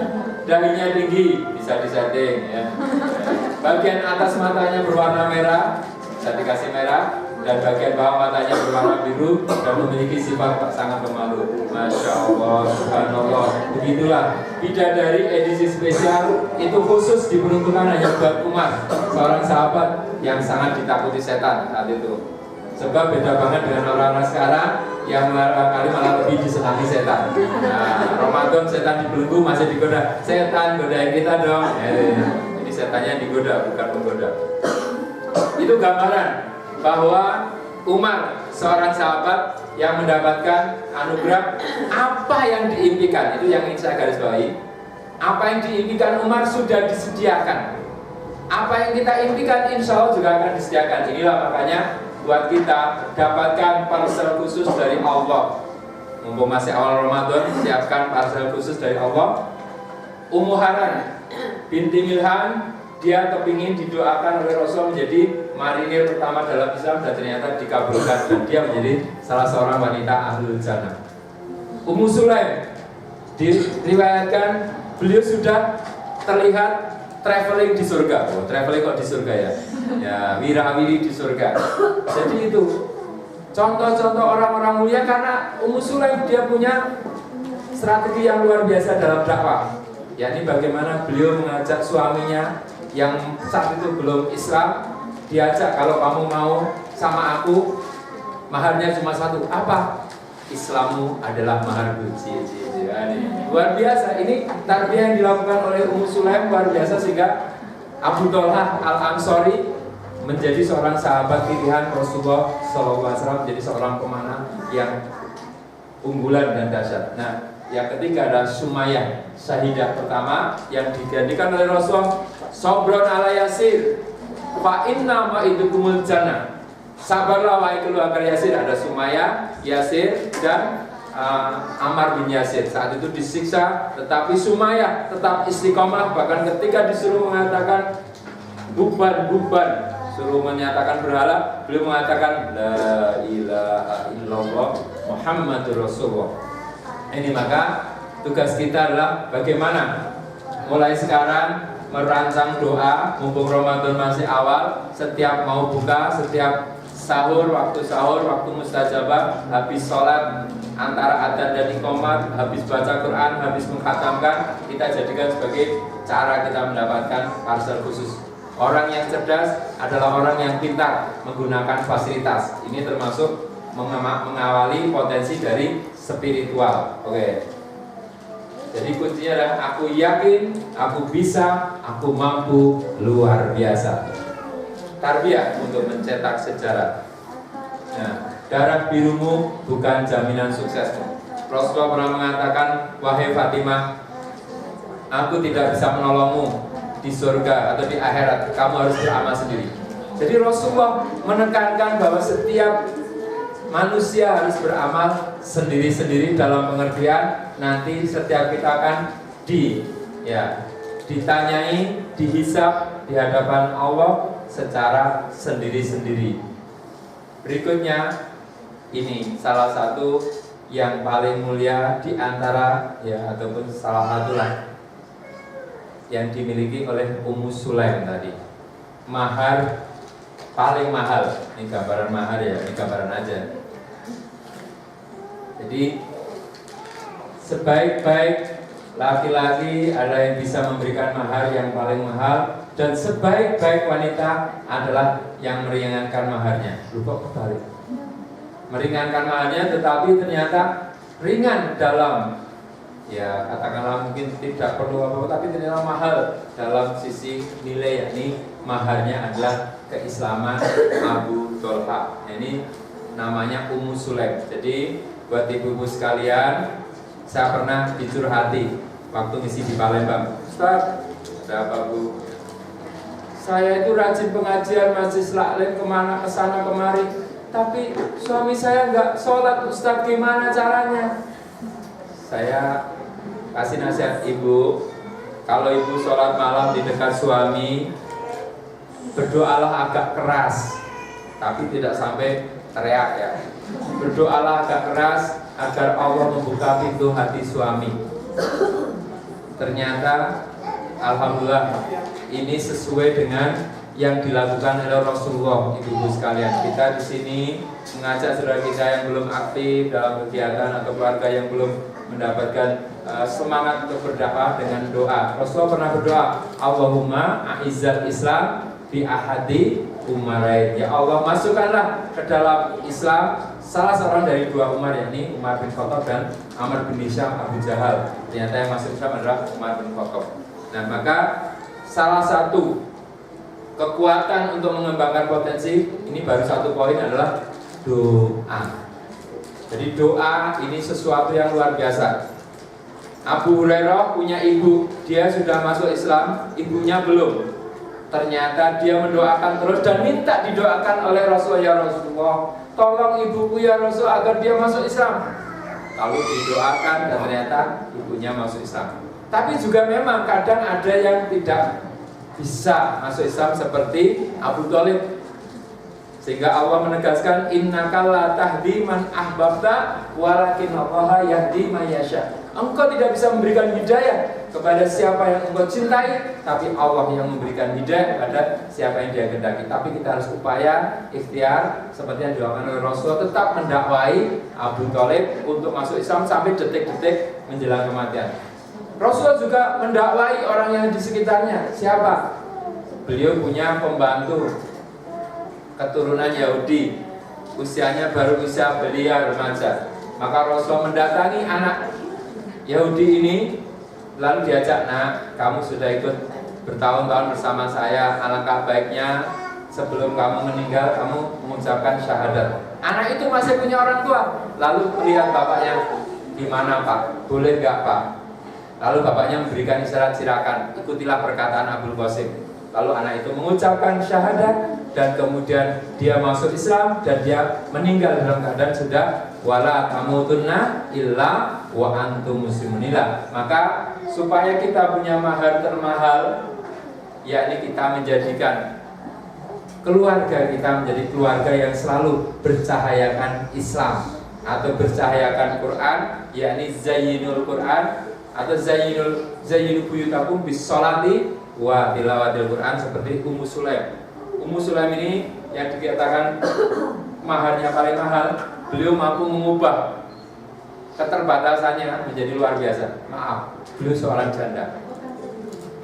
Speaker 2: Dahinya tinggi, bisa disetting. Ya. Bagian atas matanya berwarna merah, bisa dikasih merah, dan bagian bawah matanya berwarna biru dan memiliki sifat sangat pemalu. Masya Allah, subhanallah. Begitulah bidadari edisi spesial itu khusus diperuntukkan hanya buat Umar, seorang sahabat yang sangat ditakuti setan saat itu. Sebab beda banget dengan orang-orang sekarang yang kali malah lebih disenangi setan. Nah, Ramadan setan dibelenggu masih digoda. Setan godain kita dong. Ini setannya digoda, bukan menggoda. Itu gambaran bahwa Umar seorang sahabat yang mendapatkan anugerah apa yang diimpikan. Itu yang ingin saya garis bawahi. Apa yang diimpikan Umar sudah disediakan. Apa yang kita impikan insya Allah juga akan disediakan. Inilah makanya buat kita dapatkan parsel khusus dari Allah. Mumpung masih awal Ramadan, siapkan parsel khusus dari Allah. Ummu Haran binti Milhan, dia kepingin didoakan oleh Rasul menjadi marinir pertama dalam Islam, dan ternyata dikabulkan dan dia menjadi salah seorang wanita ahlul jannah. Ummu Sulaim diriwayatkan beliau sudah terlihat traveling di surga. Oh, traveling kok di surga ya? Ya, wirawiri di surga. Jadi itu contoh-contoh orang-orang mulia, karena Ummu Sulaim dia punya strategi yang luar biasa dalam dakwah. Yakni bagaimana beliau mengajak suaminya yang saat itu belum Islam, diajak, kalau kamu mau sama aku Maharnya cuma satu, apa? Islammu adalah maharku. Luar biasa, ini tarbiyah yang dilakukan oleh Ummu Sulaim luar biasa, sehingga Abu Thalhah Al-Ansori menjadi seorang sahabat pilihan Rasulullah SAW, menjadi seorang pemanah yang unggulan dan dahsyat. Nah, yang ketiga adalah Sumayyah, syahidah pertama yang digantikan oleh Rasulullah. Sobron ala Yasir, fa inna ma'idukumul jannah. Sabarlah wahai keluarga Yasir. Ada Sumayyah, Yasir, dan Ammar bin Yasir. Saat itu disiksa, tetapi Sumayyah tetap istiqomah. Bahkan ketika disuruh mengatakan buban, suruh menyatakan berhala, beliau mengatakan la ilaha illallah Muhammadur Rasulullah. Ini maka tugas kita adalah bagaimana mulai sekarang merancang doa, mumpung Ramadan masih awal, setiap mau buka, setiap sahur, waktu mustajabah, habis sholat antara adzan dan iqamah, habis baca Quran, habis mengkhatamkan, kita jadikan sebagai cara kita mendapatkan parsel khusus. Orang yang cerdas adalah orang yang pintar menggunakan fasilitas. Ini termasuk mengawali potensi dari spiritual. Oke. Jadi kuncinya adalah aku yakin, aku bisa, aku mampu, luar biasa. Tarbiyah untuk mencetak sejarah. Nah, darah birumu bukan jaminan suksesmu. Rasulullah pernah mengatakan, wahai Fatimah, aku tidak bisa menolongmu di surga atau di akhirat, kamu harus beramal sendiri. Jadi Rasulullah menekankan bahwa setiap manusia harus beramal sendiri-sendiri, dalam pengertian nanti setiap kita akan ditanyai, dihisab di hadapan Allah secara sendiri-sendiri. Berikutnya ini salah satu yang paling mulia di antara ataupun salah satu lah yang dimiliki oleh Ummu Sulaim tadi. Mahar paling mahal. Ini gambaran mahar ya, ini gambaran aja. Jadi sebaik-baik laki-laki ada yang bisa memberikan mahar yang paling mahal, dan sebaik-baik wanita adalah yang meringankan maharnya. Lupa kebalik. Meringankan maharnya, tetapi ternyata ringan dalam, katakanlah mungkin tidak perlu apa-apa, tapi ternyata mahal dalam sisi nilai, yakni maharnya adalah keislaman Abu Thalhah. Ini namanya Ummu Sulaim. Jadi buat ibu-ibu sekalian, saya pernah dicurhati waktu ngisi di Palembang. Ustaz, ada apa Bu? Saya itu rajin pengajian Majelis Taklim kemana kesana kemari, tapi suami saya nggak sholat. Ustaz, gimana caranya? Saya kasih nasihat, ibu, kalau ibu sholat malam di dekat suami, berdoalah agak keras, tapi tidak sampai teriak ya. Berdoalah agak keras agar Allah membuka pintu hati suami. Ternyata alhamdulillah ini sesuai dengan yang dilakukan oleh Rasulullah. Ibu-ibu sekalian, kita di sini mengajak saudara kita yang belum aktif dalam kegiatan atau keluarga yang belum mendapatkan semangat untuk berdakwah dengan doa. Rasulullah pernah berdoa, Allahumma a'izzal Islam bi ahadi umarain. Ya Allah, masukkanlah ke dalam Islam salah seorang dari dua Umar, yakni Umar bin Khattab dan Amr bin Hisham Abu Jahal. Ternyata yang masuk Islam adalah Umar bin Khattab. Nah, maka salah satu kekuatan untuk mengembangkan potensi ini, baru satu poin, adalah doa. Jadi doa ini sesuatu yang luar biasa. Abu Hurairah punya ibu, dia sudah masuk Islam, ibunya belum. Ternyata dia mendoakan terus dan minta didoakan oleh Rasulullah, ya Rasulullah, tolong ibuku ya Rasul agar dia masuk Islam. Lalu didoakan dan ternyata ibunya masuk Islam. Tapi juga memang kadang ada yang tidak bisa masuk Islam seperti Abu Thalib. Sehingga Allah menegaskan, innaka la tahdi man ahbabta walakin Allah yahdi man yasha. Engkau tidak bisa memberikan hidayah kepada siapa yang engkau cintai, tapi Allah yang memberikan hidayah kepada siapa yang Dia kehendaki. Tapi kita harus upaya ikhtiar seperti yang dilakukan oleh Rasulullah, tetap mendakwai Abu Thalib untuk masuk Islam sampai detik-detik menjelang kematian. Rasulullah juga mendakwai orang yang di sekitarnya. Siapa? Beliau punya pembantu keturunan Yahudi, usianya baru usia belia remaja. Maka Rasulullah mendatangi anak Yahudi ini, lalu diajak, "Nah, kamu sudah ikut bertahun-tahun bersama saya, alangkah baiknya sebelum kamu meninggal kamu mengucapkan syahadat." Anak itu masih punya orang tua. Lalu melihat bapaknya, "Gimana Pak? Boleh nggak Pak?" Lalu bapaknya memberikan isyarat, "Silakan, ikutilah perkataan Abul Qasim." Lalu anak itu mengucapkan syahadat dan kemudian dia masuk Islam dan dia meninggal dalam keadaan sudah wala tamutunna illa wa antum muslimunillah. Maka supaya kita punya mahar termahal, yakni kita menjadikan keluarga kita menjadi keluarga yang selalu bercahayakan Islam atau bercahayakan Quran, yakni zayyinul Quran atau zayyinu buyutakum bis sholati wa tilawatil Quran, seperti Ummu Sulaim. Ummu Sulaim ini yang dikatakan maharnya paling mahal, beliau mampu mengubah keterbatasannya menjadi luar biasa. Maaf, beliau seorang janda.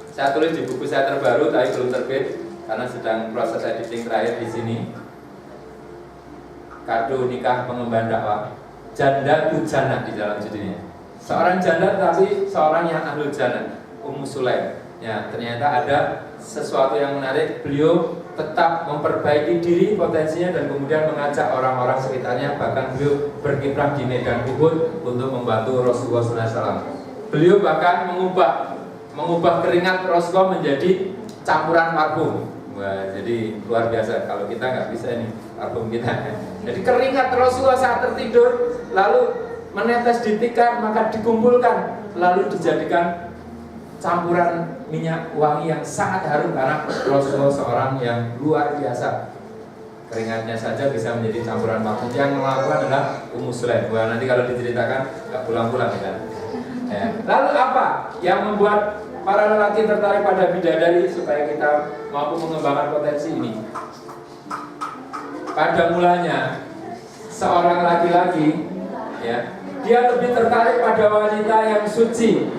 Speaker 2: Saya tulis di buku saya terbaru, tapi belum terbit karena sedang proses editing terakhir di sini. Kado nikah pengemban dakwah, janda tujana di dalam judulnya. Seorang janda tapi seorang yang ahlul jannah, Ummu Sulaim. Ya, ternyata ada sesuatu yang menarik. Beliau tetap memperbaiki diri potensinya dan kemudian mengajak orang-orang sekitarnya, bahkan beliau berkiprah di medan Uhud untuk membantu Rasulullah SAW. Beliau bahkan mengubah keringat Rasulullah menjadi campuran parfum. Wah, jadi luar biasa. Kalau kita nggak bisa ini parfum kita. Jadi keringat Rasulullah saat tertidur lalu menetes di tikar, maka dikumpulkan lalu dijadikan campuran minyak wangi yang sangat harum, karena Rasulullah seorang yang luar biasa. Keringatnya saja bisa menjadi campuran parfum. Yang melakukan adalah Ummu Sulaim. Wah, nanti kalau diceritakan nggak pulang-pulang kan. Ya. Lalu apa yang membuat para lelaki tertarik pada bidadari supaya kita mampu mengembangkan potensi ini? Pada mulanya seorang laki-laki, ya, dia lebih tertarik pada wanita yang suci,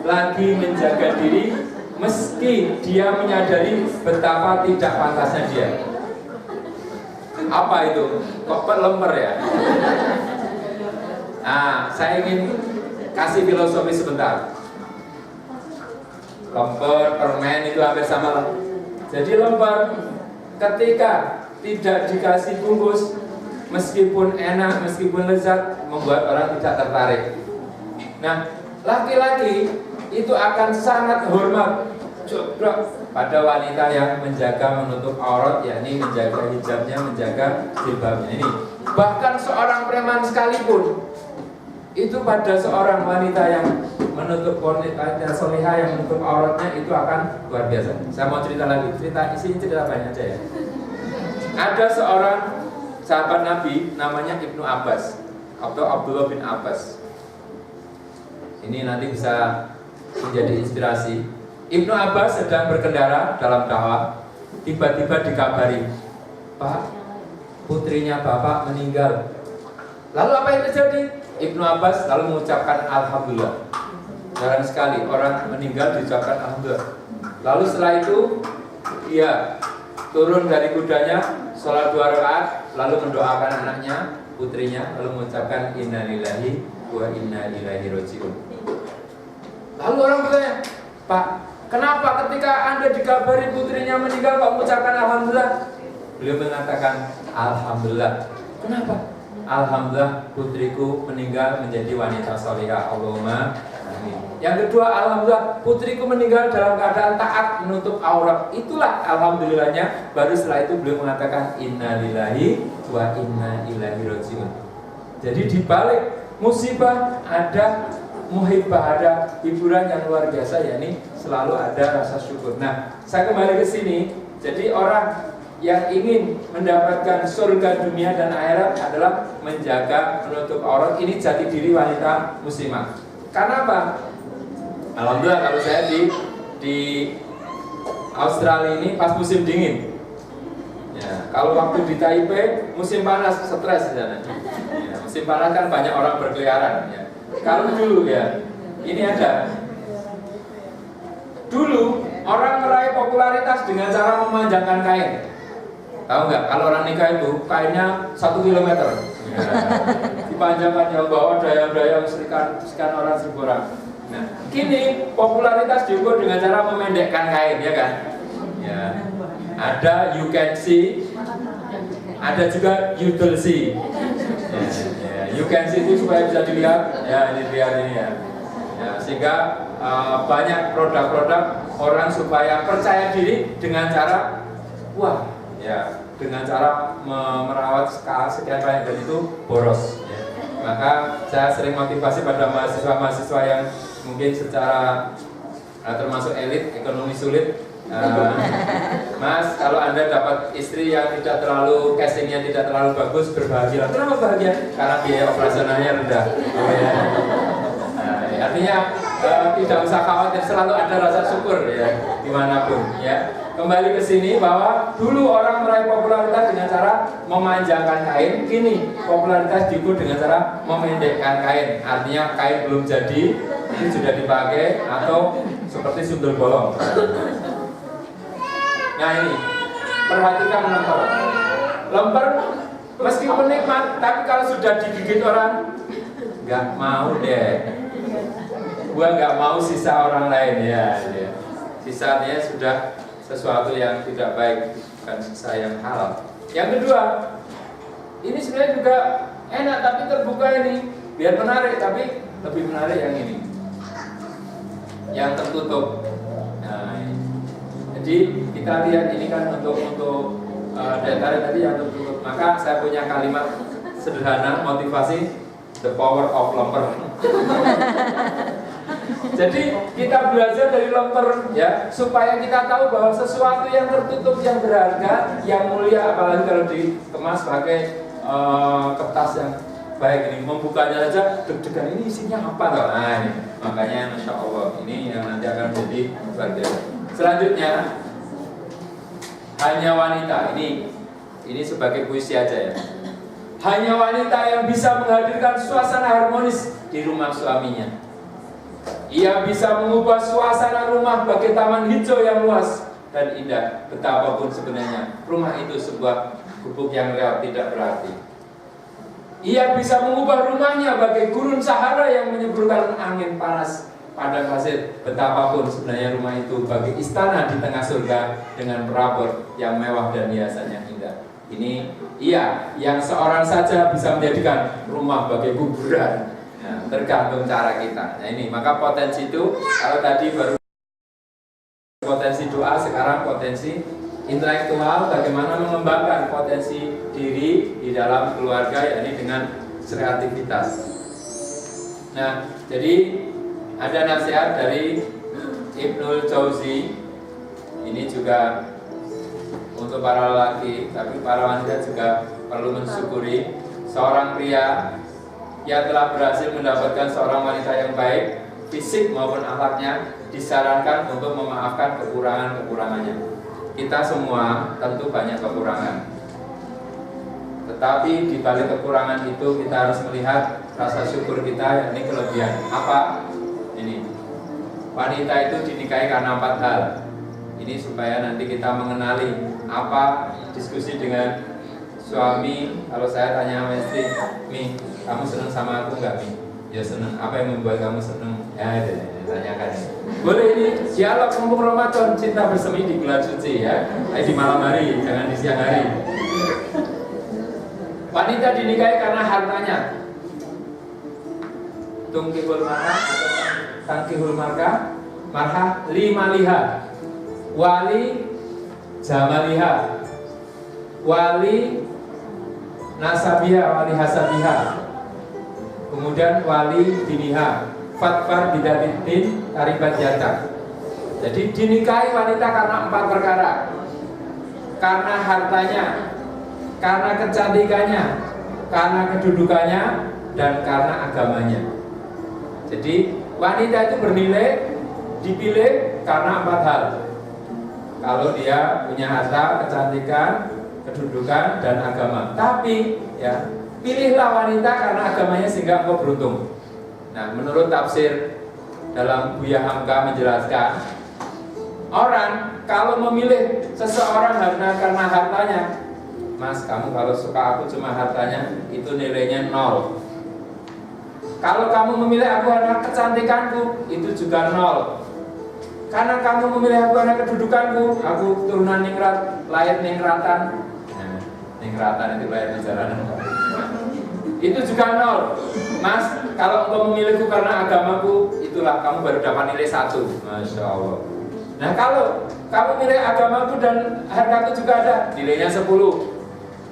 Speaker 2: lagi menjaga diri, meski dia menyadari betapa tidak pantasnya dia. Apa itu? Kok lemper ya? Nah, saya ingin kasih filosofi sebentar. Lemper, permen itu hampir sama lah. Jadi lemper ketika tidak dikasih bungkus, meskipun enak, meskipun lezat, membuat orang tidak tertarik. Nah, laki-laki itu akan sangat hormat pada wanita yang menjaga menutup aurat, yakni menjaga hijabnya, menjaga jilbabnya ini. Bahkan seorang preman sekalipun itu pada seorang wanita yang menutup, wanita solihah yang menutup auratnya itu akan luar biasa. Saya mau cerita lagi, cerita banyak aja ya. Ada seorang sahabat Nabi namanya Ibnu Abbas atau Abdullah bin Abbas. Ini nanti bisa menjadi inspirasi. Ibnu Abbas sedang berkendara dalam dakwah, tiba-tiba dikabari, "Pak, putrinya Bapak meninggal." Lalu apa yang terjadi? Ibnu Abbas lalu mengucapkan alhamdulillah. Jarang sekali orang meninggal diucapkan alhamdulillah. Lalu setelah itu dia turun dari kudanya, sholat 2 rakaat, lalu mendoakan anaknya, putrinya, lalu mengucapkan innalillahi wa inna ilaihi rajiun. Lalu orang bertanya, "Pak, kenapa ketika Anda dikabari putrinya meninggal kok mengucapkan alhamdulillah?" Beliau mengatakan alhamdulillah. Kenapa? Alhamdulillah putriku meninggal menjadi wanita salihah. Allahumma amin. Yang kedua, alhamdulillah putriku meninggal dalam keadaan taat menutup aurat. Itulah alhamdulillahnya. Baru setelah itu beliau mengatakan innalillahi wa inna ilaihi rajiun. Jadi di balik musibah ada muhibah, ada hiburan yang luar biasa, yakni selalu ada rasa syukur. Nah, saya kembali ke sini. Jadi orang yang ingin mendapatkan surga dunia dan akhirat adalah menjaga menutup aurat. Ini jati diri wanita muslimah. Karena apa? Alhamdulillah kalau saya di Australia ini pas musim dingin. Ya, kalau waktu di Taipei musim panas stres di sana. Ya, musim panas kan banyak orang berkeliaran. Ya. Kalau dulu ya, ini ada. Dulu orang meraih popularitas dengan cara memanjangkan kain. Tahu nggak? Kalau orang nikah itu kainnya 1 kilometer. Ya. Dipanjang-panjang bawa daya-daya sekian orang 1000 orang. Nah, kini popularitas diukur dengan cara memendekkan kain, ya kan? Ya. Ada you can see, ada juga you will see. Ya. You can see itu supaya bisa dilihat, ya ini lihat ini ya. Ya, sehingga banyak produk-produk orang supaya percaya diri dengan cara wah, ya dengan cara merawat sekian banyak dan itu boros. Ya. Maka saya sering motivasi pada mahasiswa-mahasiswa yang mungkin secara termasuk elit, ekonomi sulit. Mas, kalau Anda dapat istri yang tidak terlalu casingnya tidak terlalu bagus, berbahagia. Kenapa bahagia? Karena biaya operasionalnya rendah. Oh, ya. Artinya tidak usah khawatir, selalu ada rasa syukur ya dimanapun ya. Kembali ke sini bahwa dulu orang meraih popularitas dengan cara memanjangkan kain, kini popularitas diukur dengan cara memendekkan kain. Artinya kain belum jadi, ini sudah dipakai atau seperti sundul bolong. Nah ini, perhatikan lemper. Lemper meskipun nikmat, tapi kalau sudah digigit orang, nggak mau deh. Gua nggak mau sisa orang lain ya. Sisanya sudah sesuatu yang tidak baik, bukan sisa yang halal. Yang kedua, ini sebenarnya juga enak tapi terbuka ini, biar menarik, tapi lebih menarik yang ini, yang tertutup. Nah, jadi kita lihat ini kan untuk daya tadi yang tertutup. Maka saya punya kalimat sederhana motivasi, the power of lemper. Jadi kita belajar dari lemper ya, supaya kita tahu bahwa sesuatu yang tertutup, yang berharga, yang mulia, apalagi kalau dikemas pakai kertas yang baik ini, membukanya saja deg-degan, ini isinya apa loh. Nah ini, makanya Masya Allah ini yang nanti akan menjadi bagian. Selanjutnya hanya wanita, ini sebagai puisi aja ya. Hanya wanita yang bisa menghadirkan suasana harmonis di rumah suaminya. Ia bisa mengubah suasana rumah bagai taman hijau yang luas dan indah. Betapapun sebenarnya rumah itu sebuah gubuk yang real, tidak berarti. Ia bisa mengubah rumahnya bagai gurun Sahara yang menyemburkan angin panas padang pasir. Betapapun sebenarnya rumah itu bagai istana di tengah surga dengan perabot yang mewah dan hiasan yang indah. Ini ia yang seorang saja bisa menjadikan rumah bagai kuburan. Nah, tergantung cara kita. Nah ini, maka potensi itu kalau tadi baru potensi doa, sekarang potensi intelektual, bagaimana mengembangkan potensi diri di dalam keluarga, yakni dengan kreativitas. Nah, jadi ada nasihat dari Ibnul Jauzi. Ini juga untuk para lelaki, tapi para wanita juga perlu mensyukuri seorang pria yang telah berhasil mendapatkan seorang wanita yang baik, fisik maupun akhlaknya, disarankan untuk memaafkan kekurangan-kekurangannya. Kita semua tentu banyak kekurangan, tetapi di balik kekurangan itu kita harus melihat rasa syukur kita, yakni kelebihan. Apa? Ini, wanita itu dinikahi karena 4 hal. Ini supaya nanti kita mengenali apa diskusi dengan suami. Kalau saya tanya sama istri, Mi, kamu senang sama aku nggak, Mi? Ya senang. Apa yang membuat kamu senang? Ya, tanyakan. Boleh ini dialog mumpung Ramadan, cinta bersemi di bulan suci ya. Di malam hari, jangan di siang hari. Wanita dinikahi karena hartanya. Tungkihul marha atau tangkihul marha, marha limaliha, wali jamaliha, wali nasabiha, wali hasabiha, kemudian wali diniha, fatfar bidatitin taribat yatak. Jadi dinikahi wanita karena 4 perkara: karena hartanya, karena kecantikannya, karena kedudukannya, dan karena agamanya. Jadi wanita itu bernilai, dipilih karena 4 hal. Kalau dia punya harta, kecantikan, kedudukan, dan agama. Tapi ya, pilihlah wanita karena agamanya sehingga engkau beruntung. Nah, menurut tafsir dalam Buya Hamka menjelaskan, orang kalau memilih seseorang karena hartanya, Mas, kamu kalau suka aku cuma hartanya, itu nilainya 0. Kalau kamu memilih aku karena kecantikanku, itu juga 0. Karena kamu memilih aku karena kedudukanku, aku turunan ningrat, lahir ningratan. Nah, ningratan itu lahir di jalanan. Itu juga 0. Mas, kalau engkau memilihku karena agamaku, itulah kamu baru dapat nilai 1. Masya Allah. Nah, kalau kamu milih agamaku dan hartaku juga ada, nilainya 10.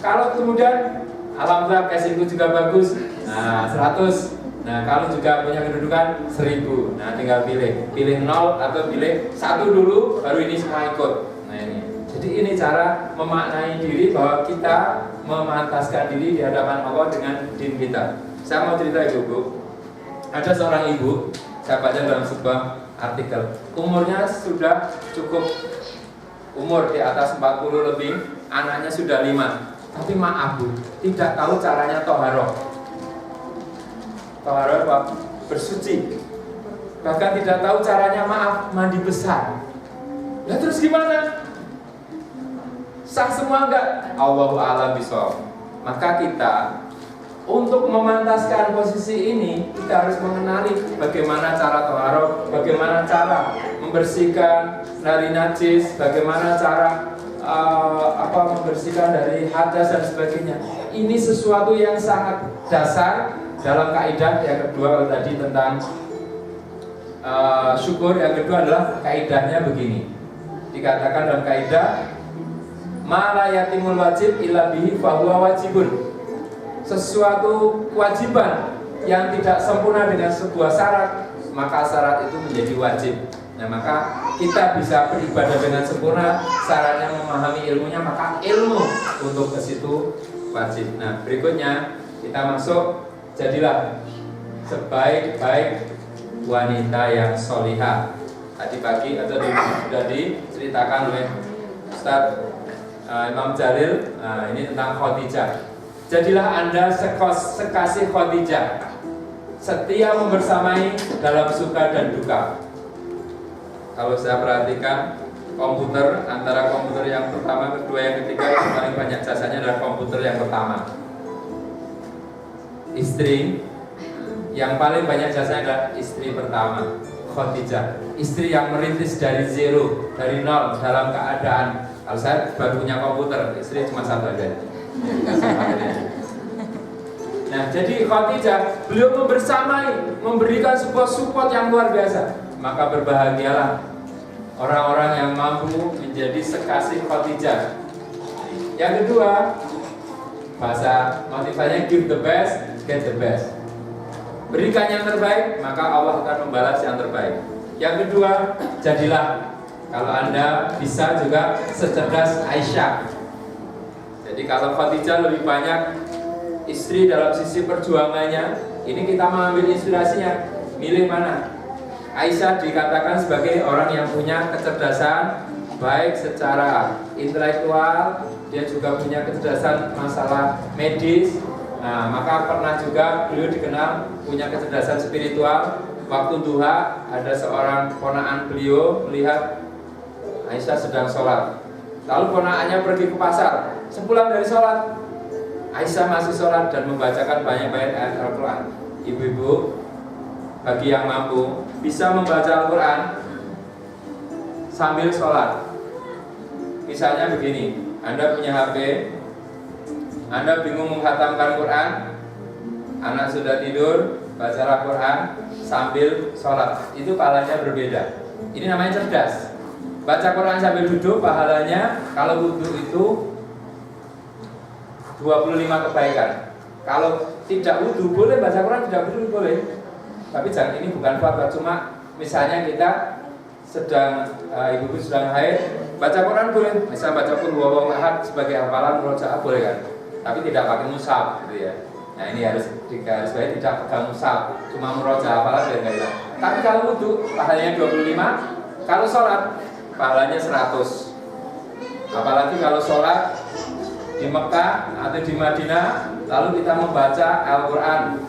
Speaker 2: Kalau kemudian alhamdulillah casingku juga bagus, nah 100. Nah, kalau juga punya kedudukan 1000. Nah, tinggal pilih 0 atau pilih 1 dulu, baru ini semua ikut. Nah, ini. Jadi ini cara memaknai diri bahwa kita memantaskan diri di hadapan Allah dengan din kita. Saya mau cerita ibu-ibu. Ada seorang ibu, saya baca dalam sebuah artikel. Umurnya sudah cukup umur di atas 40 lebih, anaknya sudah 5. Tapi maaf Bu, tidak tahu caranya toharoh. Toharoh apa? Bersuci. Bahkan tidak tahu caranya mandi besar. Nah terus gimana? Sah semua enggak? Allahu a'lam bishawab. Maka kita untuk memantaskan posisi ini, kita harus mengenali bagaimana cara toharoh, bagaimana cara membersihkan dari najis, bagaimana cara membersihkan dari hadas dan sebagainya. Ini sesuatu yang sangat dasar dalam kaidah. Yang kedua tadi tentang syukur, yang kedua adalah kaidahnya begini. Dikatakan dalam kaidah, ma la yatimul wajib illa bihi fahuwa wajibun. Sesuatu kewajiban yang tidak sempurna dengan sebuah syarat, maka syarat itu menjadi wajib. Nah, maka kita bisa beribadah dengan sempurna, syaratnya memahami ilmunya, maka ilmu untuk ke situ wajib. Nah, berikutnya kita masuk, jadilah sebaik-baik wanita yang solihah. Tadi pagi atau sudah diceritakan oleh Ustaz Imam Jalil. Nah, ini tentang Khadijah. Jadilah Anda sekasih Khadijah, setia membersamai dalam suka dan duka. Kalau saya perhatikan komputer, antara komputer yang pertama, kedua, yang ketiga, yang paling banyak jasanya adalah komputer yang pertama. Istri yang paling banyak jasanya adalah istri pertama, Khadijah. Istri yang merintis dari zero, dari nol, dalam keadaan. Kalau saya baru punya komputer, istri cuma satu aja. Nah, jadi Khadijah, beliau membersamai, memberikan sebuah support yang luar biasa. Maka berbahagialah orang-orang yang mampu menjadi sekasih Khadijah. Yang kedua, bahasa motivasinya give the best, get the best. Berikan yang terbaik, maka Allah akan membalas yang terbaik. Yang kedua, jadilah, kalau Anda bisa juga secerdas Aisyah. Jadi kalau Khadijah lebih banyak istri dalam sisi perjuangannya, ini kita mengambil inspirasinya. Milih mana? Aisyah dikatakan sebagai orang yang punya kecerdasan baik secara intelektual, dia juga punya kecerdasan masalah medis. Nah, maka pernah juga beliau dikenal punya kecerdasan spiritual. Waktu duha, ada seorang ponakan beliau melihat Aisyah sedang sholat. Lalu ponakannya pergi ke pasar. Sepulang dari sholat, Aisyah masih sholat dan membacakan banyak-banyak ayat Al-Quran. Ibu-ibu, bagi yang mampu, bisa membaca Al-Quran sambil sholat. Misalnya begini, Anda punya HP, Anda bingung menghatamkan Quran, anak sudah tidur, baca Al-Quran sambil sholat. Itu pahalanya berbeda. Ini namanya cerdas. Baca Quran sambil duduk, pahalanya kalau wudhu itu 25 kebaikan. Kalau tidak wudhu boleh baca Quran, tidak wudhu boleh. Tapi jangan, ini bukan fatwa, cuma misalnya kita sedang ibu-ibu sedang haid, baca Quran boleh. Misal baca qul huwallahu ahad sebagai hafalan murojaah boleh kan? Tapi tidak pakai mushaf gitu ya. Nah, ini harus digarisbawahi, tidak pegang mushaf, cuma murojaah hafalan biar enggak hilang. Tapi kalau wudhu pahalanya 25, kalau sholat pahalanya 100. Apalagi kalau sholat di Mekah atau di Madinah, lalu kita membaca Al-Quran,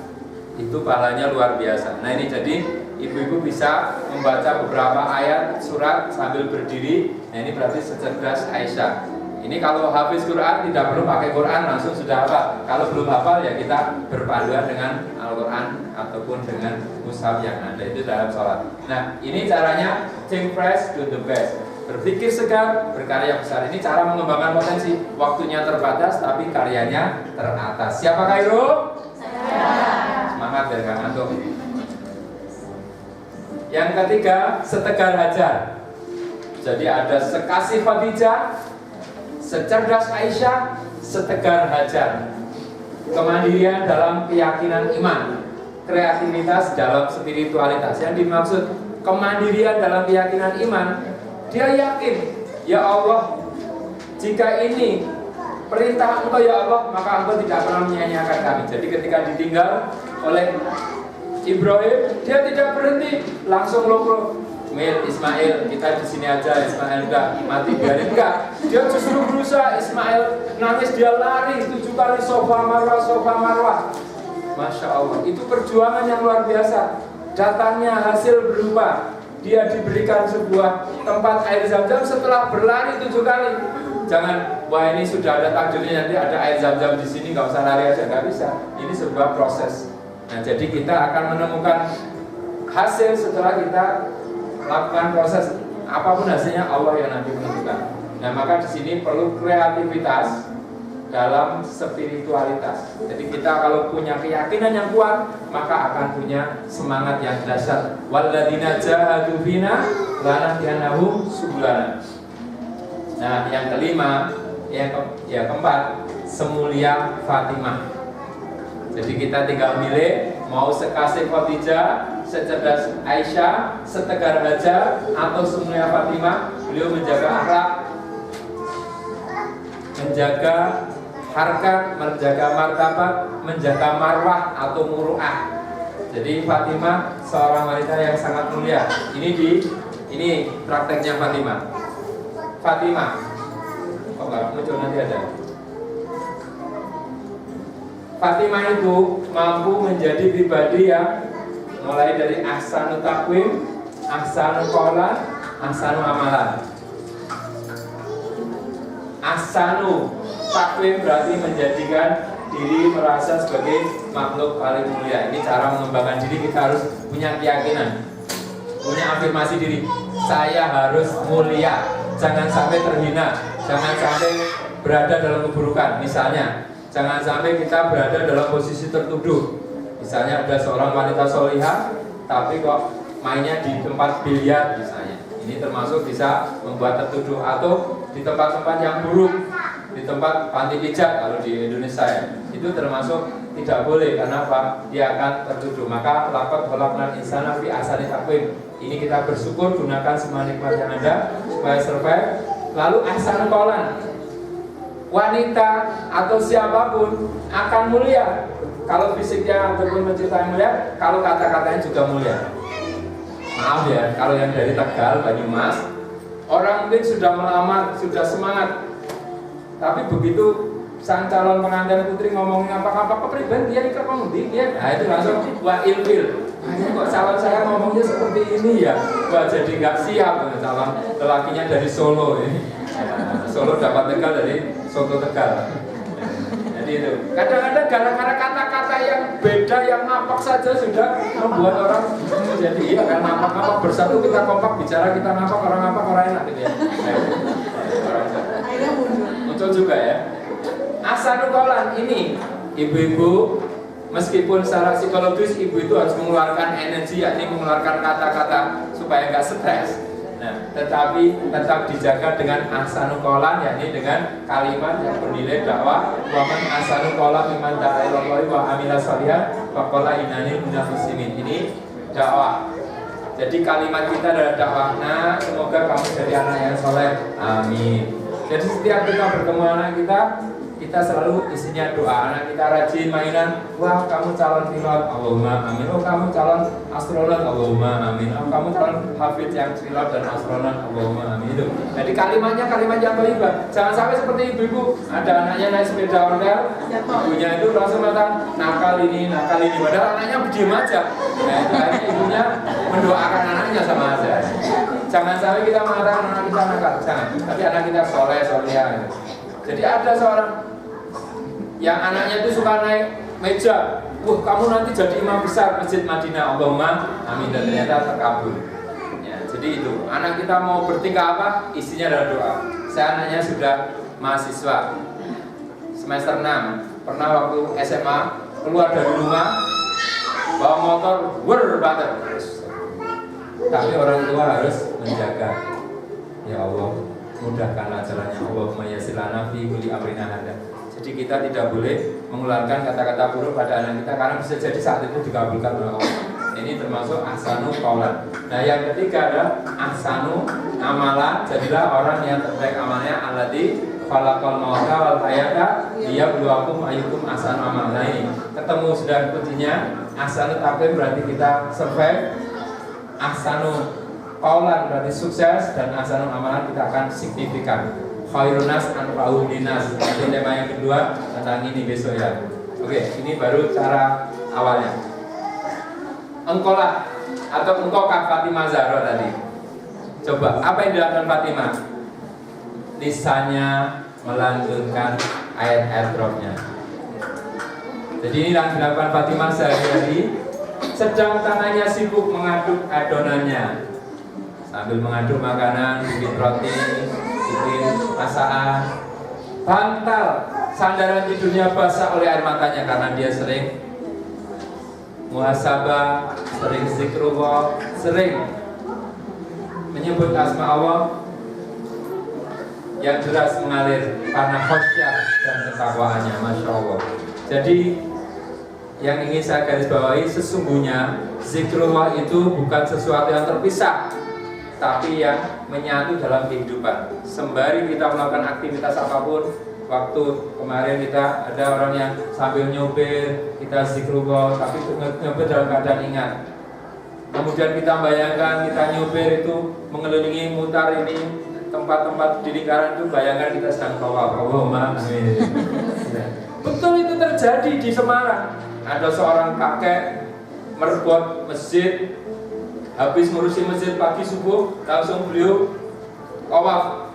Speaker 2: itu pahalanya luar biasa. Nah, ini jadi ibu-ibu bisa membaca beberapa ayat surat sambil berdiri. Nah, ini berarti secerdas Aisyah. Ini kalau hafiz Quran tidak perlu pakai Quran, langsung sudah hafal. Kalau belum hafal ya kita berpaduan dengan Al-Quran ataupun dengan mushaf yang ada itu dalam sholat. Nah, ini caranya think fresh, do the best. Berpikir segar, berkarya besar. Ini cara mengembangkan potensi. Waktunya terbatas tapi karyanya teratas. Siapa Khairul? Saya. Semangat dari Kang Anto. Yang ketiga, setegar hajar. Jadi ada sekasih Khadijah, secerdas Aisyah, setegar hajar. Kemandirian dalam keyakinan iman, kreativitas dalam spiritualitas. Yang dimaksud kemandirian dalam keyakinan iman, dia yakin, ya Allah, jika ini perintah Engkau ya Allah, maka Engkau tidak pernah menyia-nyiakan kami. Jadi ketika ditinggal oleh Ibrahim, dia tidak berhenti, langsung lompro. Ismail, kita di sini aja. Ismail enggak mati, biarin enggak. Dia justru berusaha. Ismail nangis, dia lari 7 kali sofa marwah. Masya Allah, itu perjuangan yang luar biasa. Datangnya hasil berupa dia diberikan sebuah tempat air zam-zam setelah berlari 7 kali. Jangan, wah ini sudah ada takdirnya, nanti ada air zam-zam di sini, nggak usah lari aja, nggak bisa. Ini sebuah proses. Nah, jadi kita akan menemukan hasil setelah kita lakukan proses. Apapun hasilnya Allah yang nanti menentukan. Nah, maka di sini perlu kreativitas dalam spiritualitas. Jadi kita kalau punya keyakinan yang kuat, maka akan punya semangat yang dahsyat. Walladzina jahadu fina lanahdiyannahum subulana. Nah, yang kelima, yang keempat, semulia Fatimah. Jadi kita tinggal milih mau sekasih Khadijah, secerdas Aisyah, setegar hajar, atau semulia Fatimah. Beliau menjaga akhlak, menjaga harkat, menjaga martabat, menjaga marwah atau muru'ah. Jadi Fatimah seorang wanita yang sangat mulia. Ini prakteknya Fatimah. Fatimah, kok nggak muncul nanti ada. Fatimah itu mampu menjadi pribadi yang mulai dari ahsanu takwim, ahsanu qolan, ahsanu amalan. Ahsanu takwim berarti menjadikan diri merasa sebagai makhluk paling mulia. Ini cara mengembangkan diri, kita harus punya keyakinan, punya afirmasi diri. Saya harus mulia, jangan sampai terhina, jangan sampai berada dalam keburukan. Misalnya, jangan sampai kita berada dalam posisi tertuduh. Misalnya ada seorang wanita solihah, tapi kok mainnya di tempat biliar misalnya. Ini termasuk bisa membuat tertuduh. Atau di tempat-tempat yang buruk, di tempat panti pijat kalau di Indonesia ya, itu termasuk tidak boleh. Karena apa? Dia akan tertuduh. Maka laqad khalaqnal insana fi ahsani taqwim. Ini kita bersyukur, gunakan semua nikmat yang ada supaya survive. Lalu ahsanu qolan, wanita atau siapapun akan mulia kalau fisiknya ataupun penciptaan mulia, kalau kata-katanya juga mulia. Maaf ya, kalau yang dari Tegal, Banyumas, orang mungkin sudah melamar, sudah semangat, tapi begitu sang calon pengantin putri ngomongin apa-apa kepribadian dia ikut mengundi dia, nah itu langsung wah ilfil. Kok calon saya ngomongnya seperti ini ya, wah jadi nggak siap calon lelakinya dari Solo ini. Solo dapat Tegal dari Soto Tegal. Jadi itu kadang-kadang gara-gara kata-kata yang beda, yang napak saja sudah membuat orang jadi iya kan, napak-napak bersatu kita kompak bicara, kita napak orang enak gitu ya. Akhirnya muncul juga ya. Ahsanu qolan ini ibu-ibu, meskipun secara psikologis ibu itu harus mengeluarkan energi, yakni mengeluarkan kata-kata supaya nggak stres. Nah, tetapi tetap dijaga dengan ahsanu qolan, yakni dengan kalimat yang bernilai dakwah. Wa man ahsanu qolan mimman da'a ilallahi wa amila shalihan faqala innani minal muslimin. Ini dakwah. Jadi kalimat kita adalah dakwah. Nah, semoga kamu jadi anak yang soleh. Amin. Jadi setiap kita bertemu anak kita selalu isinya doa. Anak kita rajin mainan, wah kamu calon pilot, Allahumma amin. Oh kamu calon astronot, Allahumma amin. Oh kamu calon hafid yang pilot dan astronot, Allahumma amin. Itu. Jadi kalimatnya kalimat yang thayyibah. Jangan sampai seperti ibu-ibu, ada anaknya naik sepeda ondel, ibunya itu langsung mengatakan nakal ini, padahal anaknya diam aja. Nah itu akhirnya ibunya mendoakan anaknya sama aja. Jangan sampai kita mengatakan anak kita nakal, jangan. Tapi anak kita soleh, solehah. Jadi ada seorang yang anaknya itu suka naik meja, wah kamu nanti jadi imam besar Masjid Madinah, Allahumma amin, dan ternyata terkabul. Ya, jadi itu anak kita mau bertingkah apa, isinya adalah doa. Saya anaknya sudah mahasiswa semester 6, pernah waktu SMA keluar dari rumah bawa motor, banget. Tapi orang tua harus menjaga. Ya Allah, mudahkanlah jalannya, Allahumma yassir lana fi kulli amrina hada. Jadi kita tidak boleh mengeluarkan kata-kata buruk pada anak kita karena bisa jadi saat itu dikabulkan oleh Allah. Ini termasuk ahsanu qaulan. Nah, yang ketiga adalah ahsanu amalan. Jadilah orang yang terbaik amalnya alladzi khalaqal mauta wal hayata liyabluwakum ayyukum ahsanu amalan. Nah, ini ketemu sudah kuncinya. Ahsanu taqdim berarti kita survive. Ahsanu qaulan berarti sukses, dan ahsanu amalan kita akan signifikan. Khairun nas anfa'uhum linnas. Itu tema yang kedua tentang ini besok ya. Oke, ini baru cara awalnya. Engkaulah atau engkaukah Fatimah Zahra tadi? Coba, apa yang dilakukan Fatimah? Lisannya melantunkan ayat-ayat rohnya. Jadi ini yang dilakukan Fatimah sehari-hari. Sedang tangannya sibuk mengaduk adonannya, sambil mengaduk makanan, bikin roti, bikin masakan. Bantal sandaran tidurnya basah oleh air matanya karena dia sering muhasabah, sering zikrullah, sering menyebut asma Allah yang deras mengalir karena khasyah dan ketakwaannya. Masya Allah. Jadi yang ingin saya garis bawahi, sesungguhnya zikrullah itu bukan sesuatu yang terpisah, tapi yang menyatu dalam kehidupan. Sembari kita melakukan aktivitas apapun, waktu kemarin kita ada orang yang sambil nyopir, kita zikrullah, tapi nyopir dalam keadaan ingat. Kemudian kita bayangkan kita nyopir itu mengelilingi mutar ini tempat-tempat di lingkaran itu, bayangkan kita sedang tawaf. Allahumma amin. Betul itu terjadi di Semarang. Ada seorang kakek merebut masjid, habis ngurusi masjid pagi subuh, langsung beliau tawaf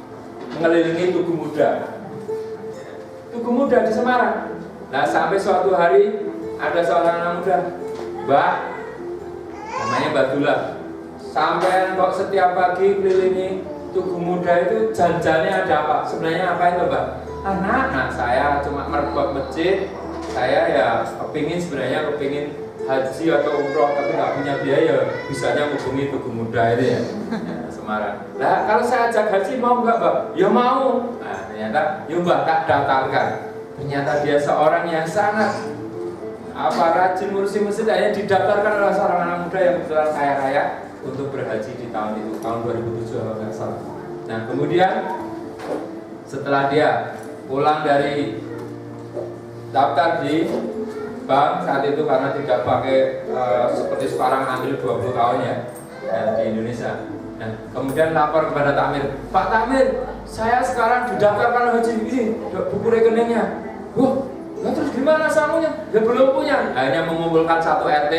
Speaker 2: mengelilingi Tugu Muda. Tugu Muda di Semarang. Nah, sampai suatu hari ada seorang anak muda, Mbak, namanya Mbak Dula, sampai kok setiap pagi kelilingi Tugu Muda itu janjinya ada apa? Sebenarnya apa itu, Mbak? Anak saya cuma merebut masjid. Saya ya kepingin haji atau umroh, tapi nggak punya biaya, bisanya hubungi Tugu Muda itu ya, Semarang. Nah, kalau saya ajak haji mau nggak, Mbak? Ya mau. Nah, ternyata ya Mbak tak daftarkan. Ternyata dia seorang yang sangat rajin ngurusi masjid, akhirnya didaftarkan oleh seorang anak muda yang kebetulan kaya raya untuk berhaji di tahun itu, tahun 2007 kalau nggak salah. Nah, kemudian setelah dia pulang dari daftar di bank saat itu, karena tidak pakai seperti sekarang ambil 20 tahun ya di Indonesia. Nah, kemudian lapor kepada Takmir, Pak Takmir, saya sekarang didaftarkan haji, ini buku rekeningnya. Wah, terus gimana sangunya? Ya belum punya. Akhirnya mengumpulkan satu RT,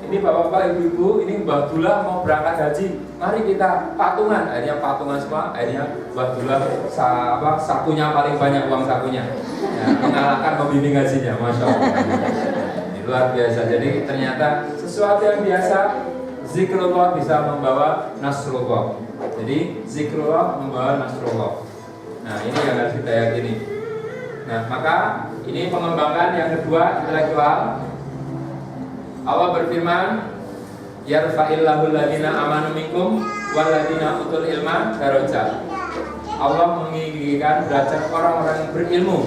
Speaker 2: ini bapak-bapak, ibu-ibu, ini Mbah Dula mau berangkat haji, mari kita patungan. Akhirnya patungan semua, akhirnya Mbah Dula sakunya paling banyak, uang sakunya ya, mengalahkan pembimbing hajinya. Masya Allah. Ini luar biasa. Jadi ternyata sesuatu yang biasa, zikrullah bisa membawa nasrullah. Jadi zikrullah membawa nasrullah. Nah, ini yang harus kita yakini. Nah, maka ini pengembangan yang kedua, intelektual. Allah berfirman, yarfa'illahu alladhina amanu minkum walladhina utul ilma darajat. Allah meninggikan derajat orang-orang yang berilmu.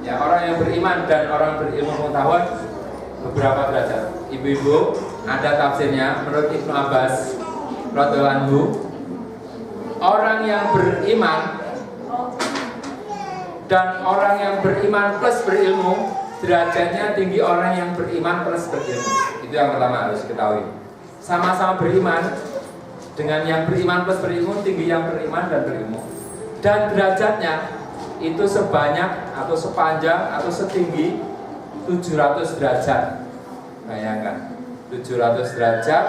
Speaker 2: Ya, orang yang beriman dan orang berilmu pengetahuan beberapa derajat. Ibu-ibu, ada tafsirnya menurut Ibnu Abbas radhiyallahu anhu, orang yang beriman dan orang yang beriman plus berilmu, derajatnya tinggi orang yang beriman plus berilmu. Itu yang pertama harus ketahui. Sama-sama beriman, dengan yang beriman plus berilmu, tinggi yang beriman dan berilmu. Dan derajatnya itu sebanyak atau sepanjang atau setinggi 700 derajat. Bayangkan, 700 derajat,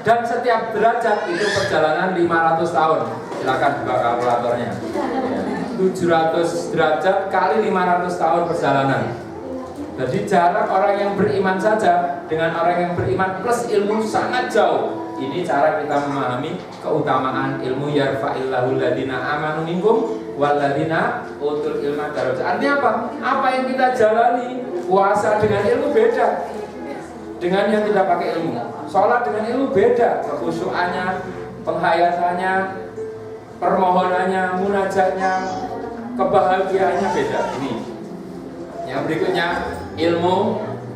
Speaker 2: dan setiap derajat itu perjalanan 500 tahun. Silakan buka kalkulatornya. Ya. 700 derajat kali 500 tahun perjalanan. Jadi jarak orang yang beriman saja dengan orang yang beriman plus ilmu sangat jauh. Ini cara kita memahami keutamaan ilmu. Yarfa'illahu alladhina amanu minkum walladzina utul ilma darajat. Artinya apa? Apa yang kita jalani, puasa dengan ilmu beda dengan yang tidak pakai ilmu. Sholat dengan ilmu beda, kekhusyuannya, penghayatannya, permohonannya, munajatnya, kebahagiaannya beda. Ini. Yang berikutnya, ilmu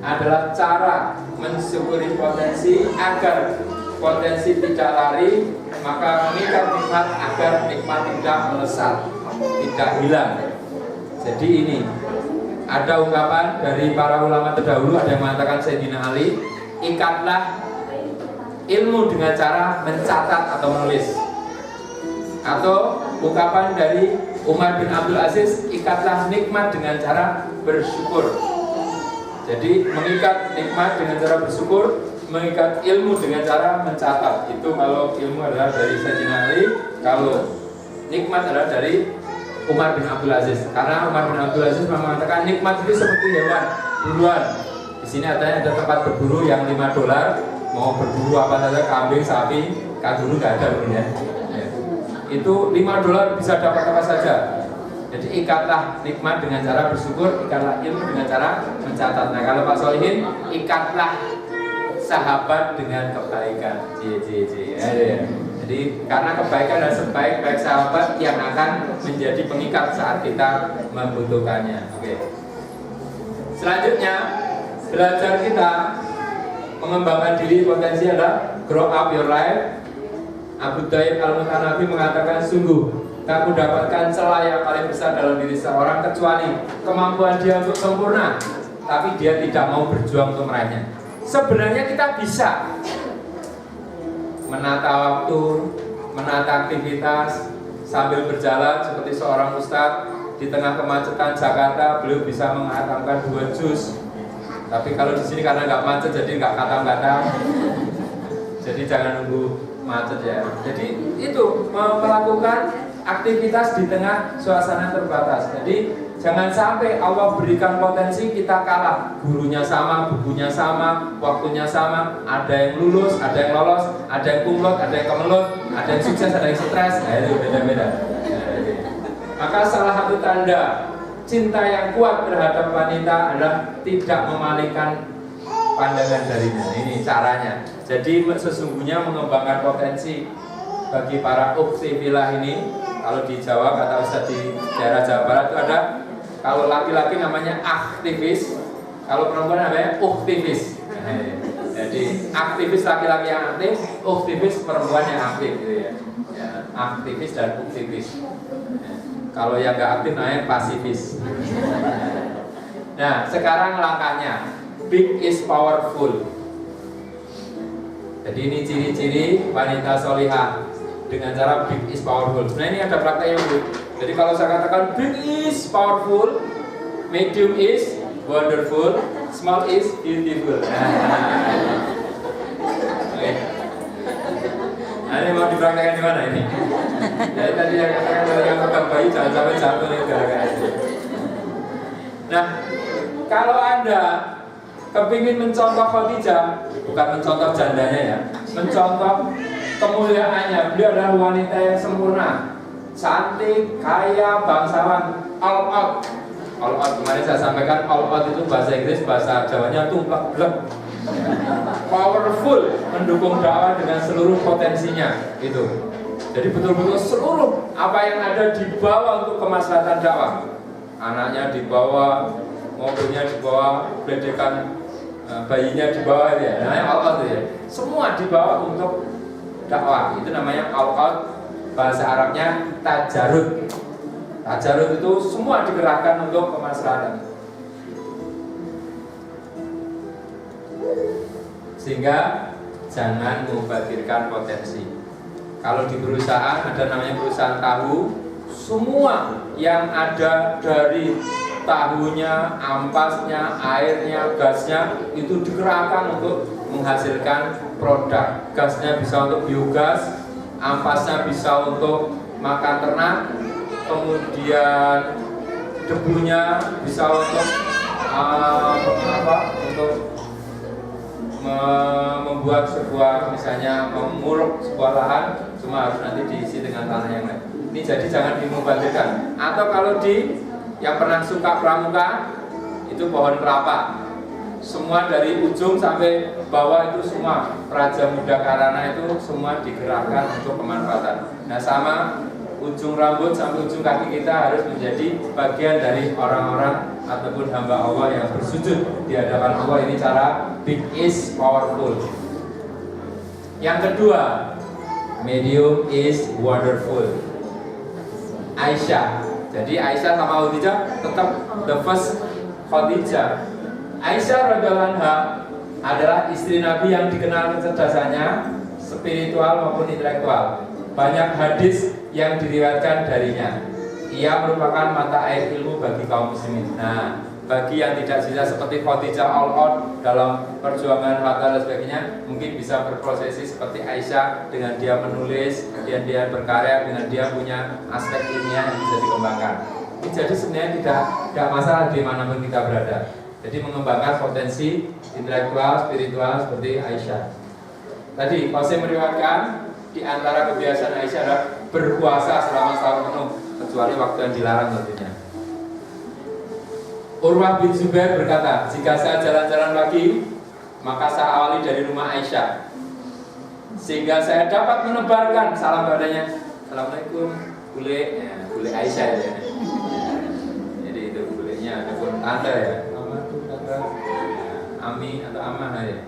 Speaker 2: adalah cara mensyukuri potensi agar potensi tidak lari, maka mengikat nikmat agar nikmat tidak melesat, tidak hilang. Jadi ini ada ungkapan dari para ulama terdahulu, ada yang mengatakan Sayyidina Ali, ikatlah ilmu dengan cara mencatat atau menulis. Atau ungkapan dari Umar bin Abdul Aziz, ikatlah nikmat dengan cara bersyukur. Jadi mengikat nikmat dengan cara bersyukur, mengikat ilmu dengan cara mencatat. Itu kalau ilmu adalah dari Sayyidina Ali, kalau nikmat adalah dari Umar bin Abdul Aziz. Karena Umar bin Abdul Aziz mengatakan nikmat itu seperti hewan buruan. Di sini ada tempat berburu yang $5, mau berburu apa saja, kambing, sapi, kanguru nggak ada berunya. Itu $5 bisa dapat apa saja. Jadi ikatlah nikmat dengan cara bersyukur, ikatlah ilmu dengan cara mencatat. Nah kalau Pak Solihin, ikatlah sahabat dengan kebaikan. Jadi karena kebaikan dan sebaik-baik sahabat yang akan menjadi pengikat saat kita membutuhkannya. Oke. Selanjutnya belajar kita mengembangkan diri potensi adalah grow up your life. Abu Dhaib Al-Mutanabi mengatakan, sungguh tak mendapatkan celah yang paling besar dalam diri seorang kecuali kemampuan dia untuk sempurna, tapi dia tidak mau berjuang untuk meraihnya. Sebenarnya kita bisa menata waktu, menata aktivitas sambil berjalan seperti seorang ustadz di tengah kemacetan Jakarta, beliau bisa menghatamkan 2 juz. Tapi kalau di sini karena nggak macet jadi nggak khatam-khatam. Jadi jangan nunggu macet ya. Jadi itu melakukan aktivitas di tengah suasana terbatas. Jadi jangan sampai Allah berikan potensi kita kalah. Gurunya sama, bukunya sama, waktunya sama. Ada yang lulus, ada yang lolos, ada yang kumlot, ada yang kemelut, ada yang sukses, ada yang stres. Nah itu beda-beda. Maka salah satu tanda cinta yang kuat terhadap wanita adalah tidak memalingkan pandangan darinya. Ini caranya. Jadi sesungguhnya mengembangkan potensi bagi para ukhti filah ini. Kalau di Jawa, kata Ustaz di daerah Jawa Barat itu ada, kalau laki-laki namanya aktivis, kalau perempuan namanya ukhtivis. Jadi aktivis laki-laki yang aktif, ukhtivis perempuan yang aktif gitu ya. Aktivis dan ukhtivis. Kalau yang nggak aktif namanya pasifis. Nah, sekarang langkahnya, big is powerful. Jadi ini ciri-ciri wanita solihah dengan cara big is powerful. Nah ini ada prakteknya Bu. Jadi kalau saya katakan big is powerful, medium is wonderful, small is beautiful. Oke. Nah ini mau dipraktekkan di mana ini? Jadi tadi yang katakan kalau yang pegang bayi jangan sampai jatuh nih gara-gara itu. Nah kalau Anda kepingin mencontoh Khadijah, bukan mencontoh jandanya ya, mencontoh kemuliaannya. Beliau adalah wanita yang sempurna, cantik, kaya, bangsawan, all out. All out kemarin saya sampaikan, all out itu bahasa Inggris, bahasa Jawanya tumplek blek. Powerful, mendukung dakwah dengan seluruh potensinya itu. Jadi betul-betul seluruh apa yang ada dibawa untuk kemaslahatan dakwah. Anaknya dibawa, mobilnya dibawa, bedekan bayinya dibawa ya. Namanya all out ya. Semua dibawa untuk dakwah. Itu namanya all out. Bahasa Arabnya tajarud. Tajarud itu semua digerakkan untuk kemaslahatan. Sehingga jangan membatirkan potensi. Kalau di perusahaan ada namanya perusahaan tahu, semua yang ada dari tahunya, ampasnya, airnya, gasnya itu dikerahkan untuk menghasilkan produk. Gasnya bisa untuk biogas, ampasnya bisa untuk makan ternak, kemudian debunya bisa untuk membuat sebuah, misalnya menguruk sebuah lahan, cuma harus nanti diisi dengan tanah yang lain. Ini jadi jangan dimubazirkan. Atau kalau yang pernah suka pramuka, itu pohon kelapa, semua dari ujung sampai bawah itu semua Praja Muda Karana itu semua digerakkan untuk pemanfaatan. Nah, sama ujung rambut sampai ujung kaki kita harus menjadi bagian dari orang-orang ataupun hamba Allah yang bersujud di hadapan Allah. Ini cara big is powerful. Yang kedua, medium is wonderful. Aisyah. Jadi Aisyah sama Khadijah tetap the first Khadijah. Aisyah radhiyallahu anha adalah istri Nabi yang dikenal kecerdasannya spiritual maupun intelektual. Banyak hadis yang diriwayatkan darinya. Ia merupakan mata air ilmu bagi kaum muslimin. Nah, bagi yang tidak bisa seperti Khadijah all out dalam perjuangan harta dan sebagainya, mungkin bisa berprosesi seperti Aisyah dengan dia menulis, kemudian dia berkarya, dengan dia punya aspek ilmiah yang bisa dikembangkan. Jadi sebenarnya tidak masalah di manapun kita berada. Jadi mengembangkan potensi intelektual, spiritual seperti Aisyah. Tadi Qasim meriwayatkan di antara kebiasaan Aisyah adalah berpuasa selama setahun penuh, kecuali waktu yang dilarang tentunya. Urwah bin Zubair berkata, jika saya jalan-jalan pagi, maka saya awali dari rumah Aisyah, sehingga saya dapat menebarkan salam padanya. Assalamualaikum, bule, ya, bule Aisyah ya. Jadi itu bulenya, ataupun tante ya, mama tuh tante, ami atau amah ya.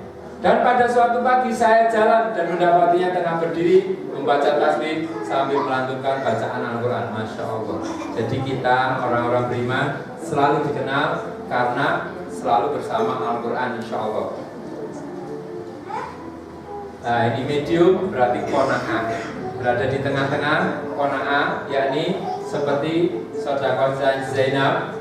Speaker 2: Dan pada suatu pagi saya jalan dan mendapatinya tengah berdiri membaca tasbih sambil melantunkan bacaan Al-Quran. Masya Allah. Jadi kita orang-orang beriman selalu dikenal karena selalu bersama Al-Quran, insya Allah. Nah, ini medium berarti qanaah, berada di tengah-tengah. Qanaah yakni seperti Saudara Zainab,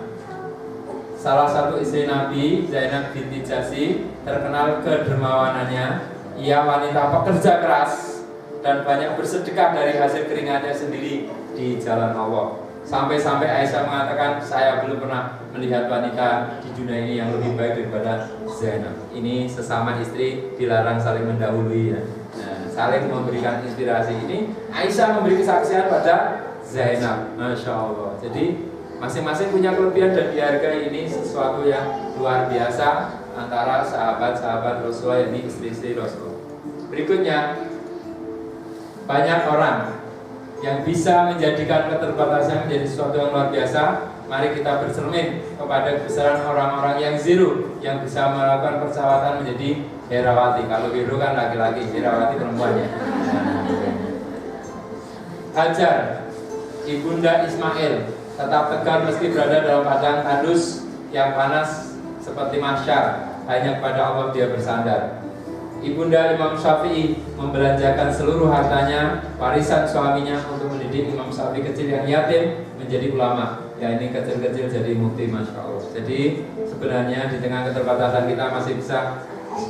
Speaker 2: salah satu istri Nabi, Zainab binti Jahsy, terkenal kedermawanannya. Ia wanita pekerja keras dan banyak bersedekah dari hasil keringatnya sendiri di jalan Allah. Sampai-sampai Aisyah mengatakan, saya belum pernah melihat wanita di dunia ini yang lebih baik daripada Zainab. Ini sesama istri dilarang saling mendahului ya. Nah, saling memberikan inspirasi. Ini Aisyah memberi kesaksian pada Zainab. Masya Allah. Jadi masing-masing punya kelebihan dan dihargai. Ini sesuatu yang luar biasa antara sahabat-sahabat Rasulullah, ini istri-istri Rasul. Berikutnya, banyak orang yang bisa menjadikan keterbatasan menjadi sesuatu yang luar biasa. Mari kita bercermin kepada kebesaran orang-orang yang zero, yang bisa melakukan persawatan menjadi Herawati. Kalau hero kan laki-laki, Herawati perempuannya. Hajar, ibunda Ismail, tetap tegar meski berada dalam padang tandus yang panas seperti mahsyar. Hanya kepada Allah dia bersandar. Ibunda Imam Syafi'i membelanjakan seluruh hartanya, warisan suaminya, untuk mendidik Imam Syafi'i kecil yang yatim menjadi ulama. Ya, ini kecil-kecil jadi mufti, masya Allah. Jadi sebenarnya di tengah keterbatasan kita masih bisa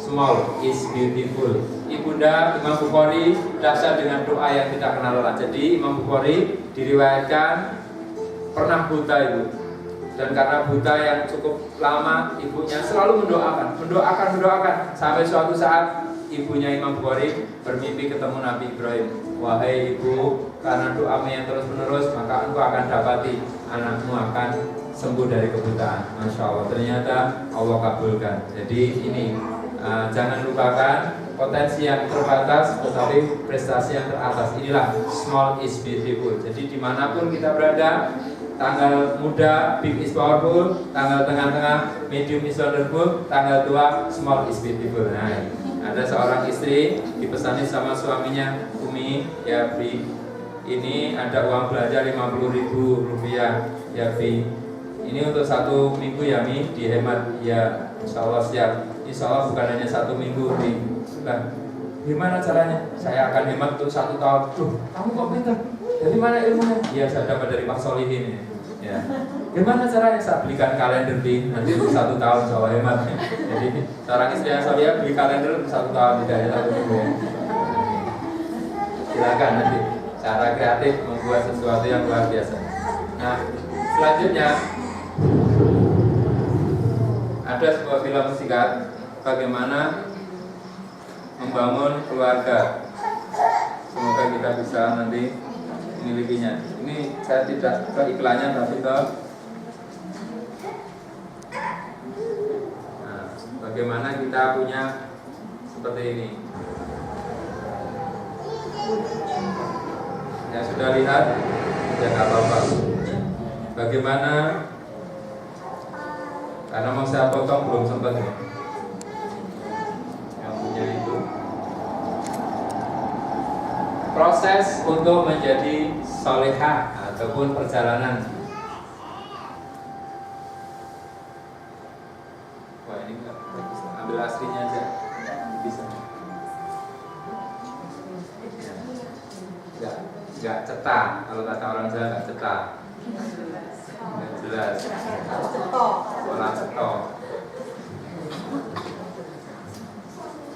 Speaker 2: small is beautiful. Ibunda Imam Bukhari dahsyat dengan doa yang kita kenal lelah. Jadi Imam Bukhari diriwayatkan pernah buta ibu, dan karena buta yang cukup lama, ibunya selalu mendoakan sampai suatu saat ibunya Imam Bukhari bermimpi ketemu Nabi Ibrahim. Wahai ibu, karena doamu yang terus menerus, maka engkau akan dapati anakmu akan sembuh dari kebutaan. Masya Allah, ternyata Allah kabulkan. Jadi ini jangan lupakan potensi yang terbatas tetapi prestasi yang teratas. Inilah small is beautiful. Jadi dimanapun kita berada, tanggal muda big is powerful, tanggal tengah-tengah medium is wonderful, tanggal tua small is beautiful. Nah, ada seorang istri dipesani sama suaminya, Umi, ya Bi, ini ada uang belanja 50.000 rupiah, ya Bi, ini untuk 1 minggu ya Mi, dihemat, ya Insya Allah siap. Insya Allah bukan hanya 1 minggu Bi. Nah, gimana caranya? Saya akan hemat untuk 1 tahun. Tuh, kamu kok pintar? Dari mana ilmunya? Iya, saya dapat dari Pak Solihin. Ya. Gimana caranya? Saya belikan kalender Bi, nanti untuk 1 tahun soal hemat. Jadi seorang istri yang saya beli kalender untuk 1 tahun, tidak hanya 1 minggu. Silakan nanti cara kreatif membuat sesuatu yang luar biasa. Nah, selanjutnya ada sebuah film singkat bagaimana membangun keluarga. Semoga kita bisa nanti memilikinya. Ini saya tidak ke iklannya tapi ke bagaimana kita punya seperti ini. Ya sudah lihat, ya nggak apa-apa. Bagaimana? Karena mau saya potong belum sempat nih. Yang punya itu. Proses untuk menjadi solehah ataupun perjalanan. Wah ini enggak bagus. Ambil aslinya aja. Bisa. Enggak cetak. Kalau kata orang Jawa enggak cetak. Enggak jelas. Pola cetok.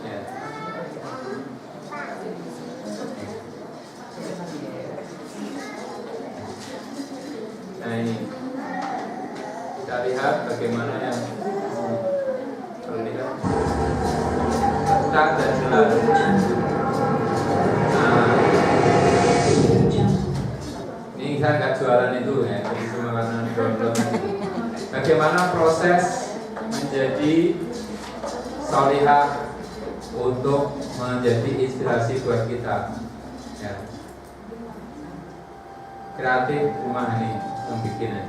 Speaker 2: Ya. Nah ini kita lihat bagaimana yang kalau lihat cetak dan jelas. Ini saya nggak jualan itu ya, jadi cuma karena download. Bagaimana proses menjadi solihah untuk menjadi inspirasi buat kita. Ya. Kreatif rumah ini yang bikin ya.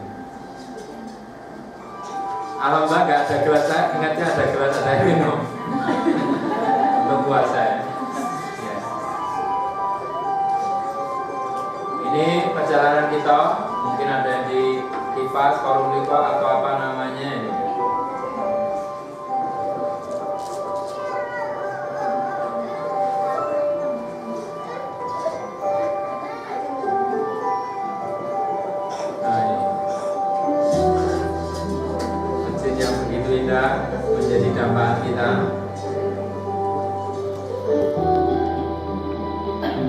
Speaker 2: Alhamdulillah nggak ada gelas, saya ingatnya ada gelas ada minum untuk puasa ya. Ya. Ini perjalanan kita, mungkin ada yang di kipas, forum lipo atau apa namanya ini. Menjadi dambaan kita.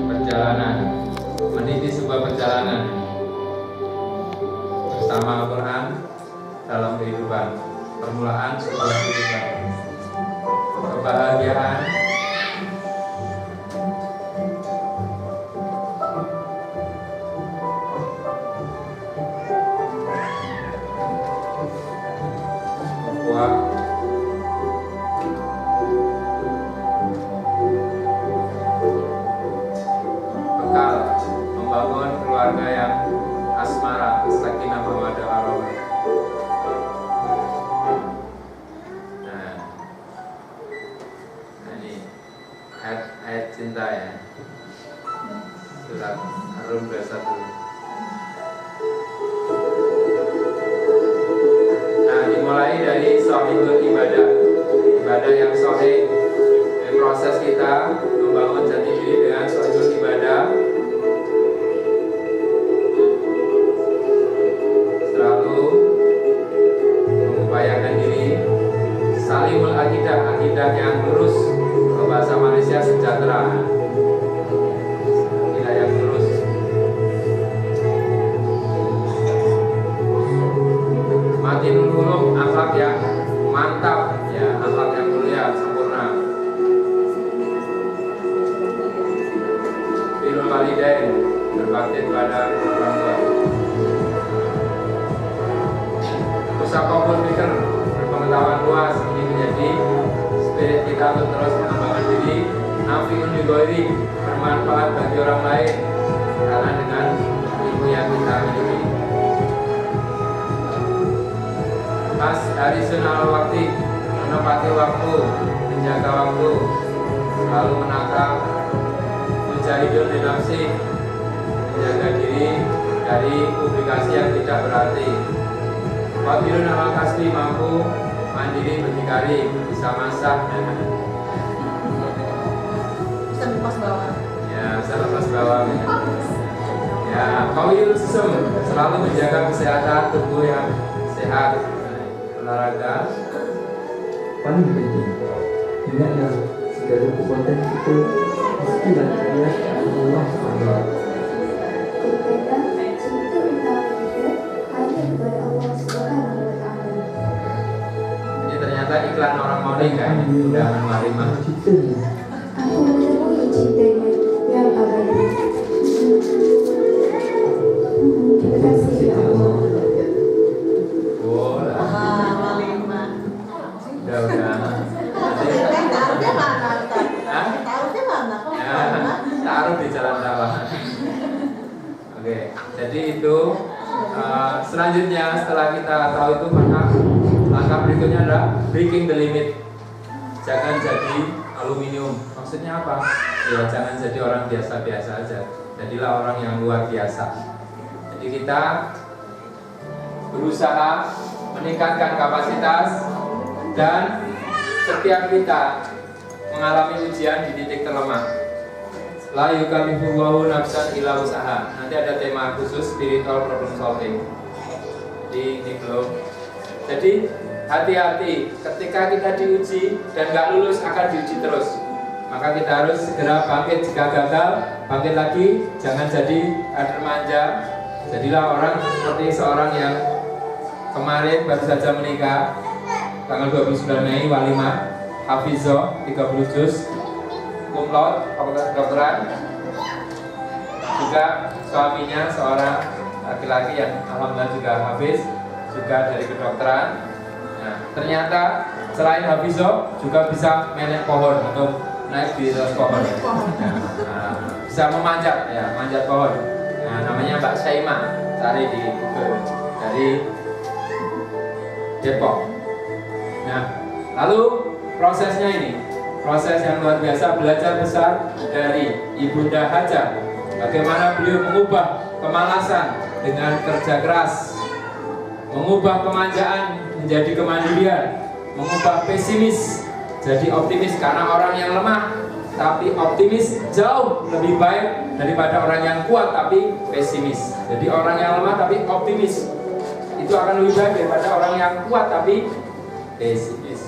Speaker 2: Perjalanan meniti sebuah perjalanan bersama Al-Quran dalam kehidupan. Permulaan sebuah kehidupan. Kebahagiaan bekal membangun keluarga yang asmara, sakinah mawaddah warahmah. Nah, ini ayat cinta ya, surat Ar-Rum 21. Dimulai dari sahihul ibadah, ibadah yang sahih. Dari proses kita membangun jati diri dengan sahihul ibadah, selalu mengupayakan diri salimul akidah, akidah yang lurus, kalau bahasa Malaysia sejahtera, akidah yang lurus. Matinul qulub, akhlak yang mantap, ya, akhlak yang mulia, sempurna. Birrul walidain, berbakti kepada orang tua. Musaqahul fikr, berpengetahuan luas, ini menjadi spirit kita untuk terus mengembangkan diri. Nafiun li ghairi, bermanfaat bagi orang lain karena dengan ilmu yang kita miliki. Harisun al waktu, menepati waktu, menjaga waktu, selalu menakal, mujahidun li nafsi, menjaga diri dari publikasi yang tidak berarti. Qadirun amal kasbi, mampu mandiri berdikari, bisa masak.
Speaker 3: Bisa lepas bawah.
Speaker 2: Ya, bisa lepas bawah. Ya, qawiyul jism, selalu menjaga kesehatan tubuh yang sehat. Olahraga
Speaker 5: paling penting hendaknya segala perbuatan kita mesti berniat Allah SWT.
Speaker 6: Berkaitan ayat cinta utama kita
Speaker 2: ternyata iklan orang mau nikah ini undangan walimah.
Speaker 6: Aku menemui cintanya yang abadi. Terima kasih ya Allah.
Speaker 2: Bola.
Speaker 3: Walimah.
Speaker 2: Udah.
Speaker 3: Taruhnya mana?
Speaker 2: Hah?
Speaker 3: Taruhnya mana? Kok
Speaker 2: Ya,
Speaker 3: mana?
Speaker 2: taruh di jalan sawah. Oke, jadi itu selanjutnya setelah kita tahu itu maka langkah berikutnya adalah breaking the limit. Jangan jadi aluminium. Maksudnya apa? Ya jangan jadi orang biasa-biasa aja. Jadilah orang yang luar biasa. Jadi kita berusaha meningkatkan kapasitas dan setiap kita mengalami ujian di titik terlemah. La yukallifullahu nafsan illa wus'aha. Nanti ada tema khusus spiritual problem solving di belum. Jadi hati-hati ketika kita diuji dan nggak lulus akan diuji terus. Maka kita harus segera bangkit jika gagal, bangkit lagi. Jangan jadi kader manja. Jadilah orang seperti seorang yang kemarin baru saja menikah tanggal 29 Mei walimah, hafizah 30 juz, cum laude fakultas kedokteran. Juga suaminya seorang laki-laki yang alhamdulillah juga hafiz, juga dari kedokteran. Nah, ternyata selain hafizah juga bisa menek pohon atau naik di atas pohon. Nah, bisa memanjat ya, manjat pohon. Nah, namanya Mbak Syaimah, cari di Google dari Depok. Nah, lalu prosesnya ini, proses yang luar biasa, belajar besar dari Ibunda Hajar. Bagaimana beliau mengubah kemalasan dengan kerja keras, mengubah kemanjaan menjadi kemandirian, mengubah pesimis jadi optimis. Karena orang yang lemah tapi optimis jauh lebih baik daripada orang yang kuat tapi pesimis. Jadi orang yang lemah tapi optimis itu akan lebih baik daripada orang yang kuat tapi pesimis.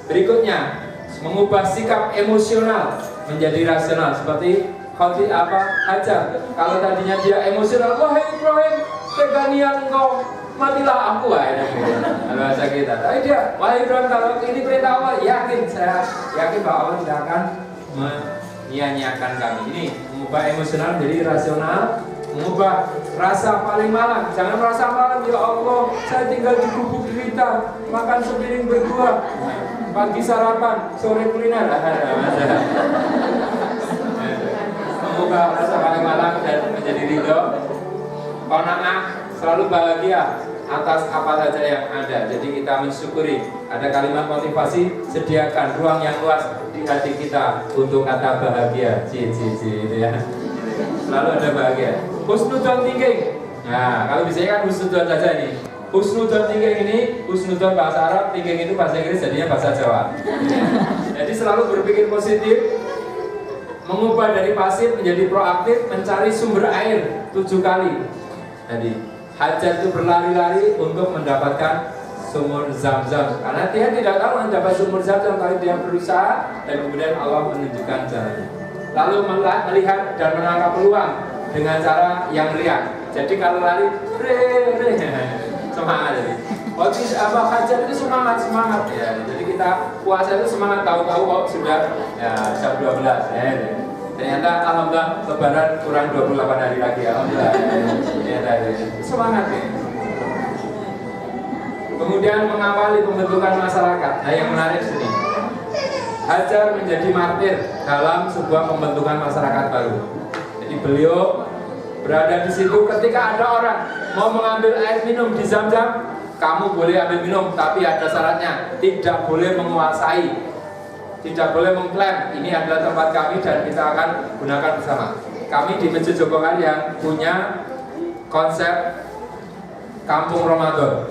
Speaker 2: Berikutnya, mengubah sikap emosional menjadi rasional seperti Hajar. Kalau tadinya dia emosional, wahai Ibrahim, teganian engkau, matilah aku, bahasa kita. Tapi dia, wahai Ibrahim, kalau ini perintah Allah, saya yakin bahwa Allah tidak akan menyia-nyiakan kami. Ini mengubah emosional menjadi rasional, mengubah rasa paling malang. Jangan merasa malang, ya Allah, saya tinggal di gubuk derita, makan sepiring berdua, pagi sarapan, sore kuliner. Mengubah rasa paling malang dan menjadi ridho. Qanaah, selalu bahagia atas apa saja yang ada. Jadi kita mensyukuri. Ada kalimat motivasi, sediakan ruang yang luas di hati kita untuk kata bahagia. Gitu ya. Selalu ada bahagia. Husnudon thinking. Nah, kalau bisa kan husnudon saja ini. Husnudon thinking ini, husnudon bahasa Arab, thinking itu bahasa Inggris, jadinya bahasa Jawa. Jadi selalu berpikir positif, mengubah dari pasif menjadi proaktif, mencari sumber air 7 kali. Jadi Hajar itu berlari-lari untuk mendapatkan sumur Zam-Zam, karena dia tidak tahu mendapat sumur Zam-Zam, tapi dia berusaha dan kemudian Allah menunjukkan jalannya. Lalu melihat dan menangkap peluang dengan cara yang riang. Jadi kalau lari, semangat jadi. Waktu Hajar itu semangat ya. Jadi kita puasa itu semangat, tahu-tahu kok sudah ya jam 12 ya. Ternyata alhamdulillah lebaran kurang 28 hari lagi, alhamdulillah. Semangat ya. Kemudian mengawali pembentukan masyarakat. Nah, yang menarik sini, Hajar menjadi martir dalam sebuah pembentukan masyarakat baru. Jadi beliau berada di situ ketika ada orang mau mengambil air minum di Zam-Zam. Kamu boleh ambil minum, tapi ada syaratnya, tidak boleh menguasai, tidak boleh mengklaim ini adalah tempat kami dan kita akan gunakan bersama. Kami di Masjid Jogokan yang punya konsep Kampung Ramadan.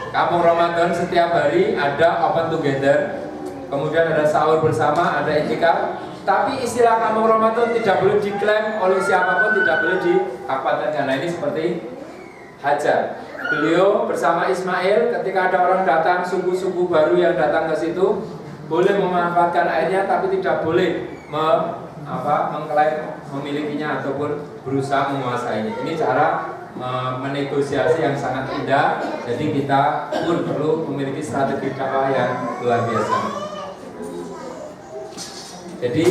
Speaker 2: Kampung Ramadan setiap hari ada open together, kemudian ada sahur bersama, ada iktikaf. Tapi istilah Kampung Ramadan tidak boleh diklaim oleh siapapun, tidak boleh diapatenkan. Nah, ini seperti Hajar. Beliau bersama Ismail ketika ada orang datang, suku-suku baru yang datang ke situ, boleh memanfaatkan airnya tapi tidak boleh mengklaim memilikinya ataupun berusaha menguasainya. Ini cara menegosiasi yang sangat indah. Jadi kita pun perlu memiliki strategi dakwah yang luar biasa. Jadi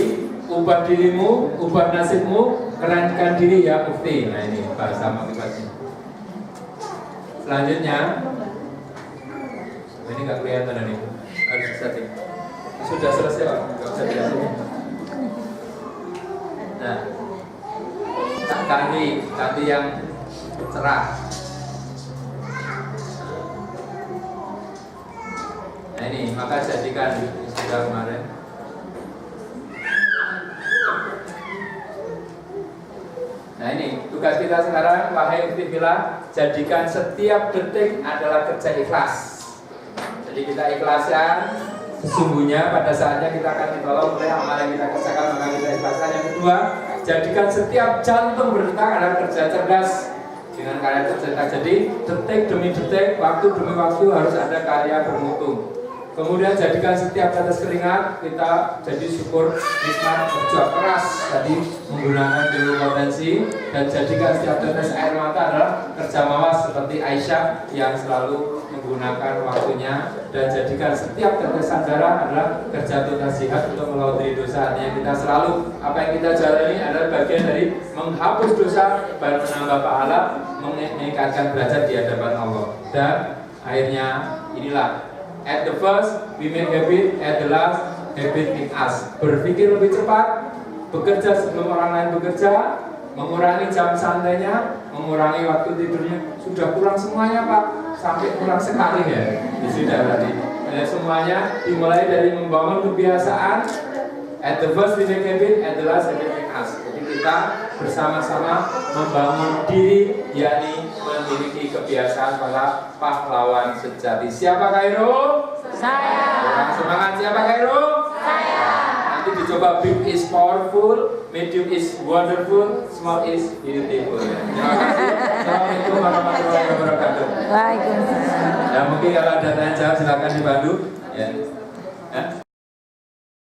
Speaker 2: ubah dirimu, ubah nasibmu, kerenkan diri ya Mufti. Nah ini bahasa motivasi. Selanjutnya, ini nggak kelihatan ini, harus setting. Sudah selesai Pak, nggak usah dilihatin. Nah, ganti yang cerah. Nah ini, maka jadikan sudah kemarin. Nah ini, tugas kita sekarang, wahai ikhtifillah, jadikan setiap detik adalah kerja ikhlas. Jadi kita ikhlaskan, sesungguhnya pada saatnya kita akan ditolong oleh amal yang kita kerjakan, maka kita ikhlaskan. Yang kedua, jadikan setiap jantung berdetak adalah kerja cerdas dengan karya tercetak. Jadi detik demi detik, waktu demi waktu harus ada karya bermutu. Kemudian jadikan setiap tetes keringat kita jadi syukur nikmat kerja keras tadi menggunakan dulu potensi, dan jadikan setiap tetes air mata adalah kerja mawas seperti Aisyah yang selalu menggunakan waktunya, dan jadikan setiap tetesan darah adalah kerja tuntas jihad untuk melawan diri dosa. Artinya kita selalu apa yang kita jalani adalah bagian dari menghapus dosa dan menambah pahala, meningkatkan derajat di hadapan Allah. Dan akhirnya inilah, at the first we make habit, at the last habit make us. Berpikir lebih cepat, bekerja sebelum orang lain bekerja, mengurangi jam santainya, mengurangi waktu tidurnya. Sudah kurang semuanya Pak, sampai kurang sekali ya. Sudah tadi. Semuanya dimulai dari membangun kebiasaan. At the first we make habit, at the last habit make us. Jadi kita bersama-sama membangun diri, yakni memiliki kebiasaan para pahlawan sejati. Siapa Khairul? Saya. Orang semangat, siapa Khairul? Saya. Nanti dicoba, big is powerful, medium is wonderful, small is beautiful. Terima kasih. Assalamualaikum warahmatullahi wabarakatuh.
Speaker 7: Waalaikumsalam.
Speaker 2: Ya mungkin kalau ada tanya jawab silakan dibantu. Ya.